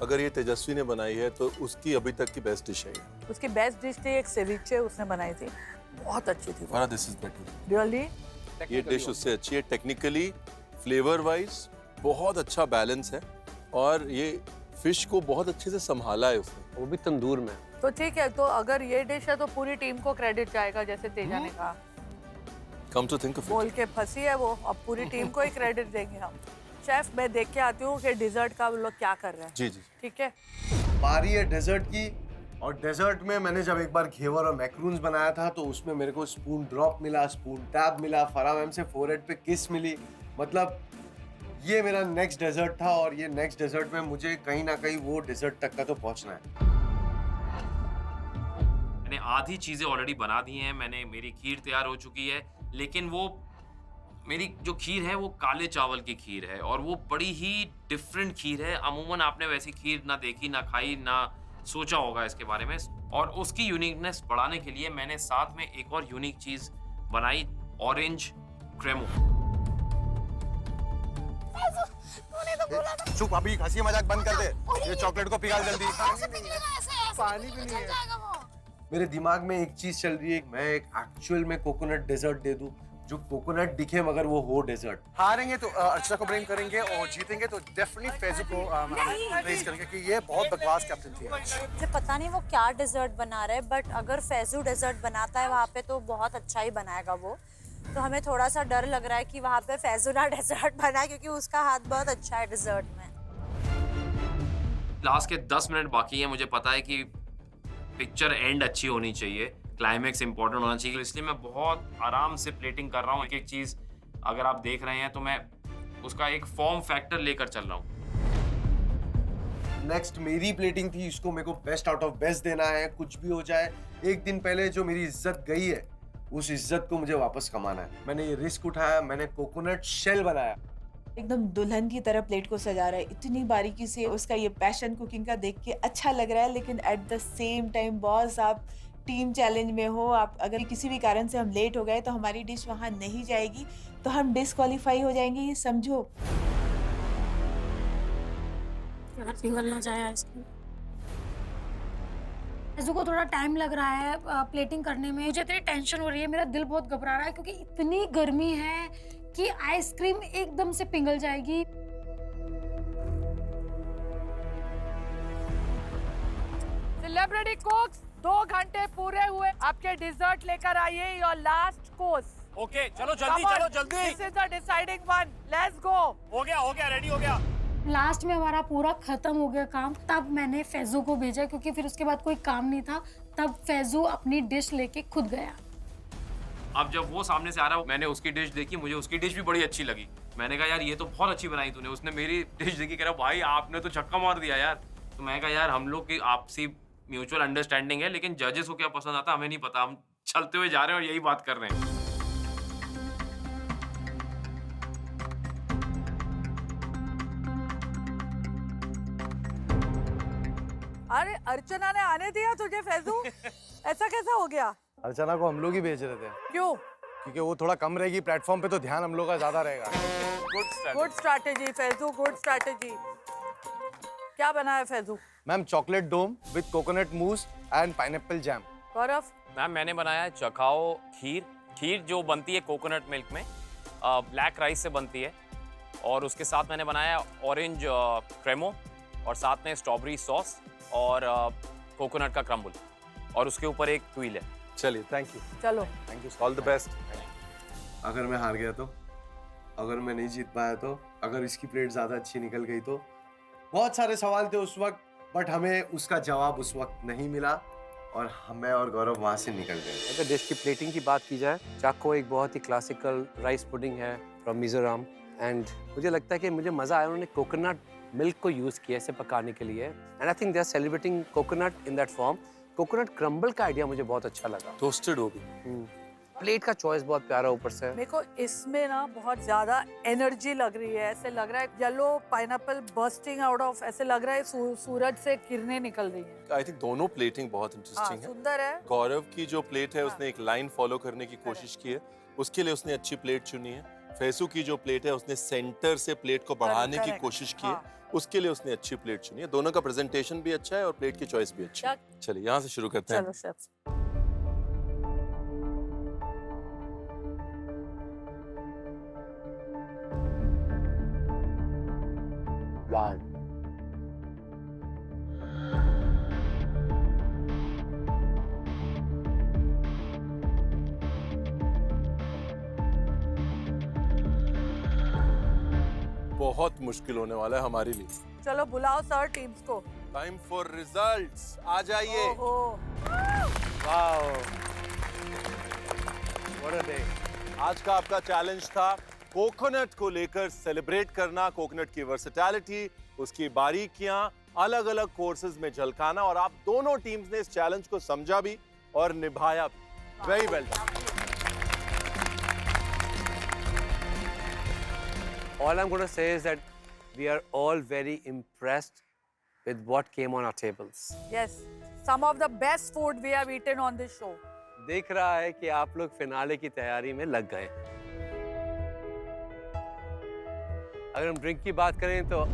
अगर ये तेजस्वी ने बनाई है तो उसकी अभी तक की बेस्ट डिश है ये। उसकी बेस्ट डिश थी एक सेविचे, उसने बनाई थी, बहुत अच्छी थी। फरा दिस इज बेटर। रियली ये डिश उससे अच्छी है टेक्निकली, फ्लेवर वाइज बहुत अच्छा बैलेंस है और ये फिश को बहुत अच्छे से संभाला है उसने, वो भी तंदूर में। तो ठीक है, तो अगर ये डिश है तो पूरी टीम को क्रेडिट जाएगा, जैसे तेजा ने कहा। कम टू थिंक ऑफ बोल के फंसी है वो, अब पूरी टीम को ही क्रेडिट देंगे हम। शेफ, मैं देख के आती हूँ कि डिजर्ट का वो लोग क्या कर रहे हैं। जी जी ठीक है। बारी है डेजर्ट की, और डेजर्ट में मैंने जब एक बार घेवर और मैक्रून्स बनाया था तो उसमें मेरे को स्पून ड्रॉप मिला, स्पून टैब मिला, फरा मैम से फोरहेड पे किस मिली। मतलब ये मेरा नेक्स्ट डेजर्ट था और ये नेक्स्ट डेजर्ट में मुझे कहीं ना कहीं वो डेजर्ट तक का तो पहुंचना है। मैंने आधी चीज़ें ऑलरेडी बना दी हैं, मेरी खीर तैयार हो चुकी है, लेकिन वो मेरी जो खीर है वो काले चावल की खीर है और वो बड़ी ही डिफरेंट खीर है। अमूमन आपने वैसी खीर ना देखी, ना खाई, ना सोचा होगा इसके बारे में। और उसकी यूनिकनेस बढ़ाने के लिए मैंने साथ में एक और यूनिक चीज बनाई, ऑरेंज क्रेमो। चुप, अभी हंसी मजाक बंद कर दे। ये चॉकलेट को पिघाल जल्दी। पानी भी नहीं है। मेरे दिमाग में एक चीज चल रही है, मैं एक एक्चुअल में कोकोनट डेजर्ट दे दूं जो कोकोनट दिखे मगर वो हो डेजर्ट। हारेंगे तो अर्चना को ब्लेम करेंगे और जीतेंगे तो डेफिनेटली फैजू को प्रेज करेंगे कि ये बहुत बकवास कैप्टन थी। मुझे पता नहीं वो क्या डेजर्ट बना रहे, बट अगर फैजू डेजर्ट बनाता है वहाँ पे तो बहुत अच्छा ही बनाएगा वो। तो हमें थोड़ा सा डर लग रहा है कि वहाँ पे फैजू ना डेजर्ट बनाए, क्योंकि उसका हाथ बहुत अच्छा है डेजर्ट में। लास्ट के 10 मिनट बाकी है। मुझे पता है कि पिक्चर एंड अच्छी होनी चाहिए, क्लाइमेक्स इंपॉर्टेंट होना चाहिए, इसलिए मैं बहुत आराम से प्लेटिंग कर रहा हूँ। एक एक चीज़ अगर आप देख रहे हैं तो मैं उसका एक फॉर्म फैक्टर लेकर चल रहा हूँ। नेक्स्ट मेरी प्लेटिंग थी, इसको मेरे को बेस्ट आउट ऑफ बेस्ट देना है, कुछ भी हो जाए। एक दिन पहले जो मेरी इज्जत गई है उस इज्जत को मुझे वापस कमाना है। मैंने ये रिस्क उठाया, मैंने कोकोनट शेल बनाया। एकदम दुल्हन की तरह प्लेट को सजा रहा है, इतनी बारीकी से। उसका ये पैशन कुकिंग का देख के अच्छा लग रहा है, लेकिन at the same time boss आप टीम चैलेंज में हो। आप अगर किसी भी कारण से हम लेट हो गए तो हमारी डिश वहाँ नहीं जाएगी, तो हम डिस्क्वालीफाई हो जाएंगे, ये समझो। यार पिघल ना जाए आइसक्रीम। फैजू को थोड़ा टाइम लग रहा है प्लेटिंग करने में। मुझे इतनी टेंशन हो रही है, मेरा दिल बहुत घबरा रहा है, क्योंकि इतनी गर्मी है कि आइसक्रीम एकदम से पिघल जाएगी। सेलिब्रिटी कुक्स 2 घंटे पूरे हुए, आपके डिजर्ट लेकर आइए, योर लास्ट कोर्स। ओके, चलो जल्दी, चलो जल्दी। This is the deciding one, let's go. हो गया, रेडी हो गया। लास्ट में हमारा पूरा खत्म हो गया काम, तब मैंने फैजू को भेजा, क्योंकि फिर उसके बाद कोई काम नहीं था। तब फैजू अपनी डिश लेके खुद गया। अब जब वो सामने से आ रहा, मैंने उसकी डिश देखी, मुझे उसकी डिश भी बड़ी अच्छी लगी। मैंने कहा यार ये तो बहुत अच्छी बनाई तूने। उसने मेरी डिश देखी, कह रहा भाई आपने तो छक्का मार दिया यार। तो मैं कहा यार हम लोग की आपसी म्यूचुअल अंडरस्टैंडिंग है, लेकिन जजेस को क्या पसंद आता हमें नहीं पता। हम चलते हुए जा रहे हैं और यही बात कर रहे हैं। अरे अर्चना ने आने दिया तुझे फैजू? ऐसा कैसा हो गया? अर्चना को हम लोग ही भेज रहे थे। क्यों? क्योंकि वो थोड़ा कम रहेगी प्लेटफॉर्म पे, तो ध्यान हम लोग का ज्यादा रहेगा। Good strategy Faizu, good strategy. क्या बना है Faizu? Ma'am chocolate dome with coconut mousse and pineapple jam. Gaurav? Ma'am मैंने बनाया चखाओ खीर। खीर जो बनती है कोकोनट मिल्क में, ब्लैक राइस से बनती है, और उसके साथ मैंने बनाया ऑरेंज क्रेमो, और साथ में स्ट्रॉबेरी सॉस और कोकोनट का क्रम्बल, और उसके ऊपर एक ट्विल है। चलिए, थैंक यू। चलो, thank you, all the best. अगर मैं हार गया तो, अगर मैं नहीं जीत पाया तो, अगर इसकी प्लेट ज्यादा अच्छी निकल गई तो। बहुत सारे सवाल थे उस वक्त, बट हमें उसका जवाब उस वक्त नहीं मिला और मैं और गौरव वहाँ से निकल गए। अगर डिश की प्लेटिंग की बात की जाए, चाको एक बहुत ही क्लासिकल राइस पुडिंग है फ्रॉम मिजोरम, एंड मुझे लगता है कि मुझे मज़ा आया। उन्होंने कोकोनट मिल्क को यूज़ किया इसे पकाने के लिए, and I think they are celebrating coconut in that form. Coconut crumble का आइडिया मुझे बहुत अच्छा लगा। टोस्टेड हो भी। प्लेट का चॉइस बहुत प्यारा ऊपर से। मेरे को इसमें ना बहुत ज्यादा एनर्जी लग रही है। ऐसे लग रहा है yellow pineapple bursting out of, ऐसे लग रहा है सूरज से किरणें निकल रही हैं। आई थिंक दोनों प्लेटिंग बहुत इंटरेस्टिंग है। सुंदर है। गौरव की जो प्लेट है उसने एक लाइन फॉलो करने की कोशिश की है, उसके लिए उसने अच्छी प्लेट चुनी है। फैसू की जो प्लेट है उसने सेंटर से प्लेट को बढ़ाने की कोशिश की है, उसके लिए उसने अच्छी प्लेट चुनी है। दोनों का प्रेजेंटेशन भी अच्छा है और प्लेट की चॉइस भी अच्छी है। चलिए यहाँ से शुरू करते हैं। चलो शेफ। वाह, बहुत मुश्किल होने वाला है हमारे लिए। चलो बुलाओ सर टीम्स को। टाइम फॉर रिजल्ट्स, आ जाइए। Wow, what a day. आज का आपका चैलेंज था कोकोनट को लेकर सेलिब्रेट करना, कोकोनट की वर्सेटैलिटी, उसकी बारीकियां अलग अलग कोर्सेज में झलकाना, और आप दोनों टीम्स ने इस चैलेंज को समझा भी और निभाया भी। Very well done. All I'm going to say is that we are all very impressed with what came on our tables. Yes, some of the best food we have eaten on this show. देख रहा है कि आप लोग finale की तैयारी में लग गए। अगर हम ड्रिंक की बात करें तो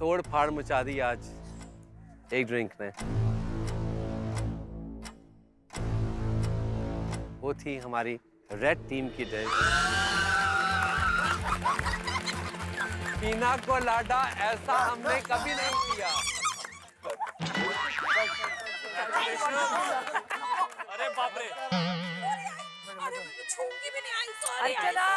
तोड़ फाड़ मचा दी आज एक ड्रिंक ने। वो थी हमारी रेड टीम की डिश पीना कोलाडा। ऐसा हमने कभी नहीं किया। अरे बाप रे। अर्चना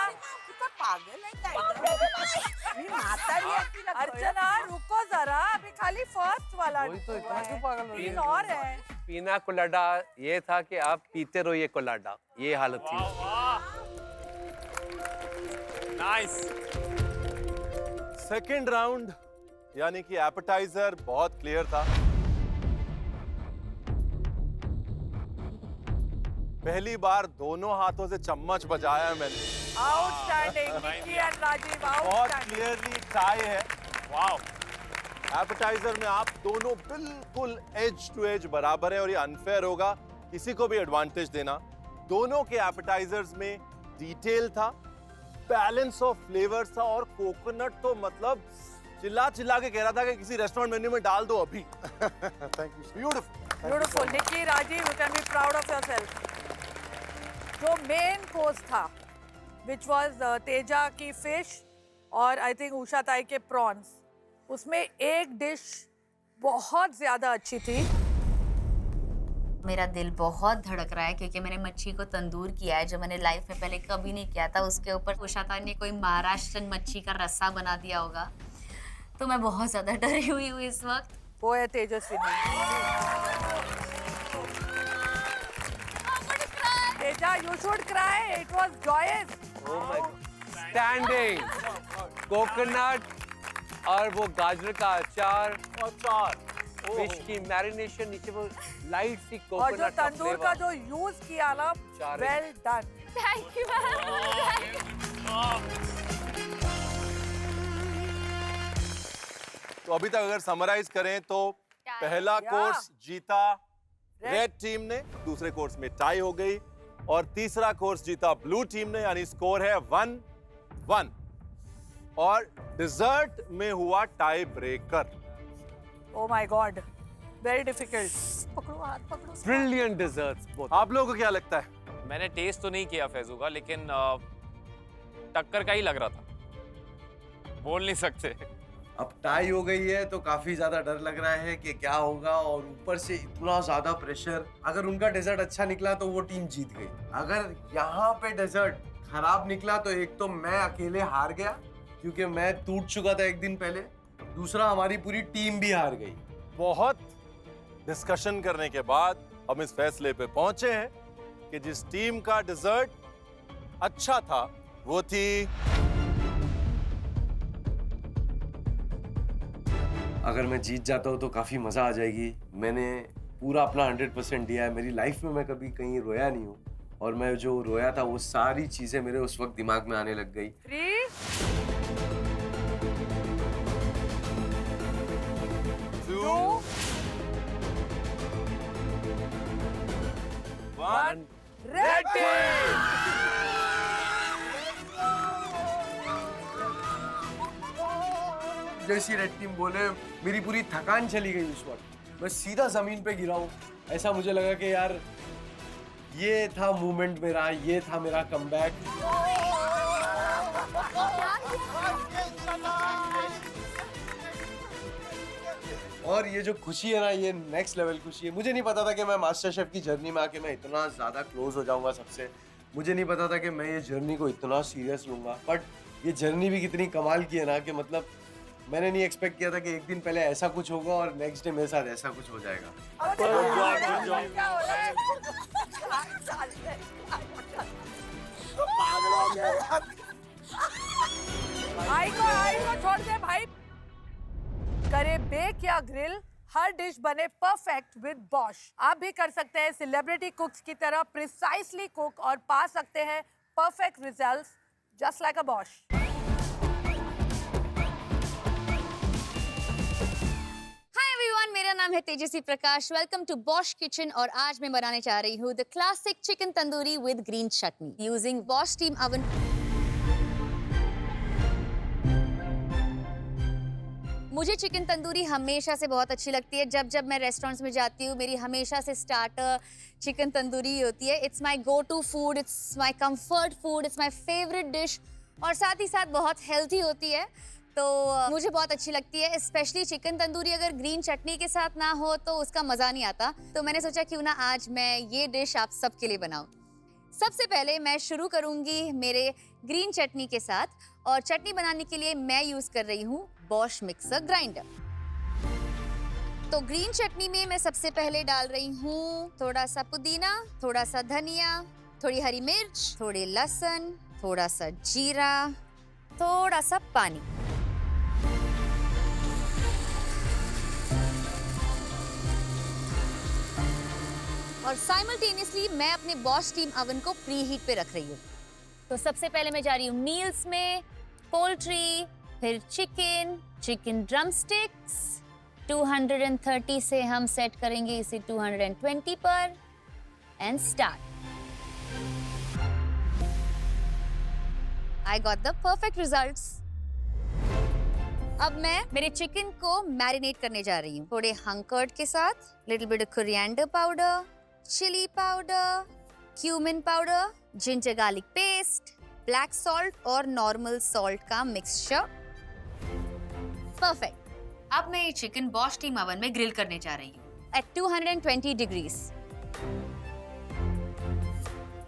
अर्चना रुको जरा, अभी खाली फर्स्ट वाला तो इतना क्यों पागल हो रही तीन है? और है। पीना कोलाडा ये था कि आप पीते रहो ये कोलाडा, ये हालत थी। नाइस। सेकेंड राउंड यानी कि एपेटाइजर बहुत क्लियर था। पहली बार दोनों हाथों से चम्मच बजाया है मैंने। आउटस्टैंडिंग निकी एंड राजीव, बहुत आउटस्टैंडिंग। क्लियरली टाई है। वाओ। एपेटाइजर में आप दोनों बिल्कुल एज टू एज बराबर है और ये अनफेयर होगा किसी को भी एडवांटेज देना। दोनों के एपेटाइजर्स में डिटेल था, बैलेंस ऑफ फ्लेवर्स था और कोकोनट तो मतलब चिल्ला चिल्ला के कह रहा था कि किसी रेस्टोरेंट मेन्यू में डाल दो अभी। Thank you. Beautiful. Beautiful Nikki, Rajeev, you can be proud of yourself. जो मेन कोर्स था विच वाज तेजा की फिश और आई थिंक उषा ताई के प्रॉन्स, उसमें एक डिश बहुत ज्यादा अच्छी थी। मेरा दिल बहुत धड़क रहा है क्योंकि मैंने मच्छी को तंदूर किया है जो मैंने लाइफ में पहले कभी नहीं किया था। उसके ऊपर उषा ताई ने कोई महाराष्ट्रन मच्छी का रस्सा बना दिया होगा, तो मैं बहुत ज्यादा डरी हुई हूँ इस वक्त। वो है Tejaswini. Teja, you should cry. It was joyous. Oh my God. Standing, coconut और वो गाजर का अचार फिश की मैरिनेशन, नीचे वो लाइट सी और जो कोकोनट का तंदूर का फ्लेवर। जो यूज किया ना, चारे। Well done. थैंक यू तो अभी तक अगर समराइज करें तो पहला या। कोर्स जीता रेड टीम ने, दूसरे कोर्स में टाई हो गई और तीसरा कोर्स जीता ब्लू टीम ने, यानी स्कोर है 1-1 और डिजर्ट में हुआ tie breaker. Oh my God, very difficult. पकड़ो हाथ, पकड़ो। Brilliant desserts both. आप लोगों को क्या लगता है? मैंने टेस्ट तो नहीं किया फैजू का, लेकिन टक्कर का ही लग रहा था, बोल नहीं सकते। अब टाई हो गई है तो काफी ज्यादा डर लग रहा है कि क्या होगा, और ऊपर से इतना ज्यादा प्रेशर। अगर उनका डेजर्ट अच्छा निकला तो वो टीम जीत गई, अगर यहाँ पे डेजर्ट खराब निकला तो एक तो मैं अकेले हार गया क्योंकि मैं टूट चुका था एक दिन पहले, दूसरा हमारी पूरी टीम भी हार गई। बहुत डिस्कशन करने के बाद हम इस फैसले पे पहुंचे हैं कि जिस टीम का डिजर्ट अच्छा था वो थी अगर मैं जीत जाता हूँ तो काफी मजा आ जाएगी। मैंने पूरा अपना 100% दिया है। मेरी लाइफ में मैं कभी कहीं रोया नहीं हूँ, और मैं जो रोया था वो सारी चीजें मेरे उस वक्त दिमाग में आने लग गई। 3, 2, 1, रेड टीम। जैसी रेड टीम बोले मेरी पूरी थकान चली गई उस वक्त, मैं सीधा जमीन पे गिरा हूँ। ऐसा मुझे लगा कि यार ये था मूवमेंट मेरा, ये था मेरा कमबैक। और ये जो खुशी है ना, ये नेक्स्ट लेवल खुशी है। मुझे नहीं पता था कि मैं मास्टर शेफ की जर्नी में आके मैं इतना ज्यादा क्लोज हो जाऊंगा सबसे। मुझे नहीं पता था कि मैं ये जर्नी को इतना सीरियस लूंगा, बट ये जर्नी भी कितनी कमाल की है ना कि मतलब मैंने नहीं एक्सपेक्ट किया था कि एक दिन पहले ऐसा कुछ होगा और नेक्स्ट डे मेरे साथ ऐसा कुछ हो जाएगा। आई को छोड़ दे भाई। करे बेक या ग्रिल, हर डिश बने परफेक्ट विद बॉश। आप भी कर सकते हैं सेलिब्रिटी कुक्स की तरह प्रिसाइसली कुक और पा सकते हैं perfect results, just like a Bosch. Hi everyone, मेरा नाम है Tejasswi Prakash. Welcome to Bosch kitchen और आज मैं बनाने जा रही हूँ the classic chicken tandoori with green chutney using Bosch steam oven. मुझे चिकन तंदूरी हमेशा से बहुत अच्छी लगती है। जब जब मैं रेस्टोरेंट्स में जाती हूँ मेरी हमेशा से स्टार्टर चिकन तंदूरी होती है। It's my go to food, it's my comfort food, it's my favourite dish और साथ ही साथ बहुत हेल्थी होती है, तो मुझे बहुत अच्छी लगती है। स्पेशली चिकन तंदूरी अगर ग्रीन चटनी के साथ ना हो तो उसका मज़ा नहीं आता। तो मैंने सोचा क्यों ना आज मैं ये डिश आप सबके लिए बनाऊँ। सबसे पहले मैं शुरू करूँगी मेरे ग्रीन चटनी के साथ और चटनी बनाने के लिए मैं यूज़ कर रही हूँ बॉश मिक्सर ग्राइंडर। तो ग्रीन चटनी में मैं सबसे पहले डाल रही हूँ थोड़ा सा पुदीना, थोड़ा सा धनिया, थोड़ी हरी मिर्च, थोड़ी लहसुन, थोड़ा सा जीरा, थोड़ा सा पानी। और साइमल्टेनियसली मैं अपने बॉश स्टीम ओवन को प्री हीट पे रख रही हूँ। तो सबसे पहले मैं जा रही हूँ मील्स में, पोल्ट्री, फिर चिकन, चिकन ड्रम स्टिक्स। 230 से हम सेट करेंगे इसे 220 पर and start. I got the perfect results. अब मैं मेरे चिकन को मैरिनेट करने जा रही हूँ थोड़े हंकर्ड के साथ, little bit of coriander powder, chilli powder, cumin powder, ginger garlic paste, black salt और नॉर्मल सॉल्ट का मिक्सचर। परफेक्ट। अब मैं ये चिकन बॉश स्टीम ओवन में ग्रिल करने जा रही हूँ एट 220 डिग्रीज।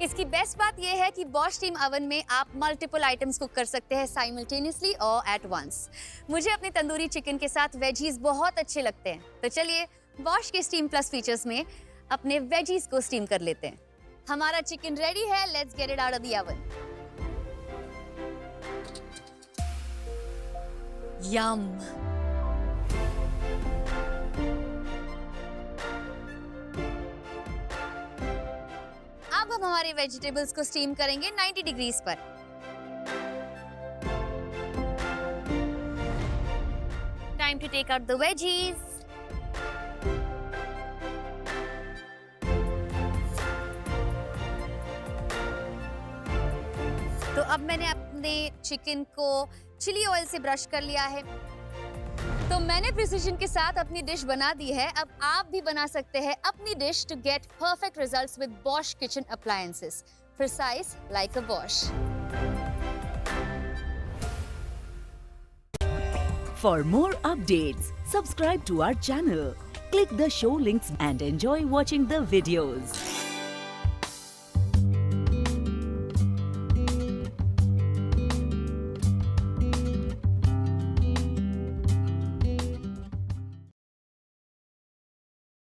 इसकी बेस्ट बात यह है कि बॉश स्टीम ओवन में आप मल्टीपल आइटम्स कुक कर सकते हैं साइमल्टेनियसली और एट वंस। मुझे अपने तंदूरी चिकन के साथ वेजीज बहुत अच्छे लगते हैं, तो चलिए बॉश के स्टीम प्लस फीचर्स में अपने वेजीज को स्टीम कर लेते हैं। हमारा चिकन रेडी है, let's get it out of the oven. Yum. अब हम हमारे वेजिटेबल्स को स्टीम करेंगे 90 डिग्रीज पर। Time to take out the veggies. तो अब मैंने अपने चिकन को चिली ऑयल से ब्रश कर लिया है। तो मैंने प्रिसीजन के साथ अपनी डिश बना दी है। अब आप भी बना सकते हैं अपनी dish to get perfect results with Bosch kitchen appliances, precise like a Bosch. For more updates, subscribe to our channel, click the show links and enjoy watching the videos.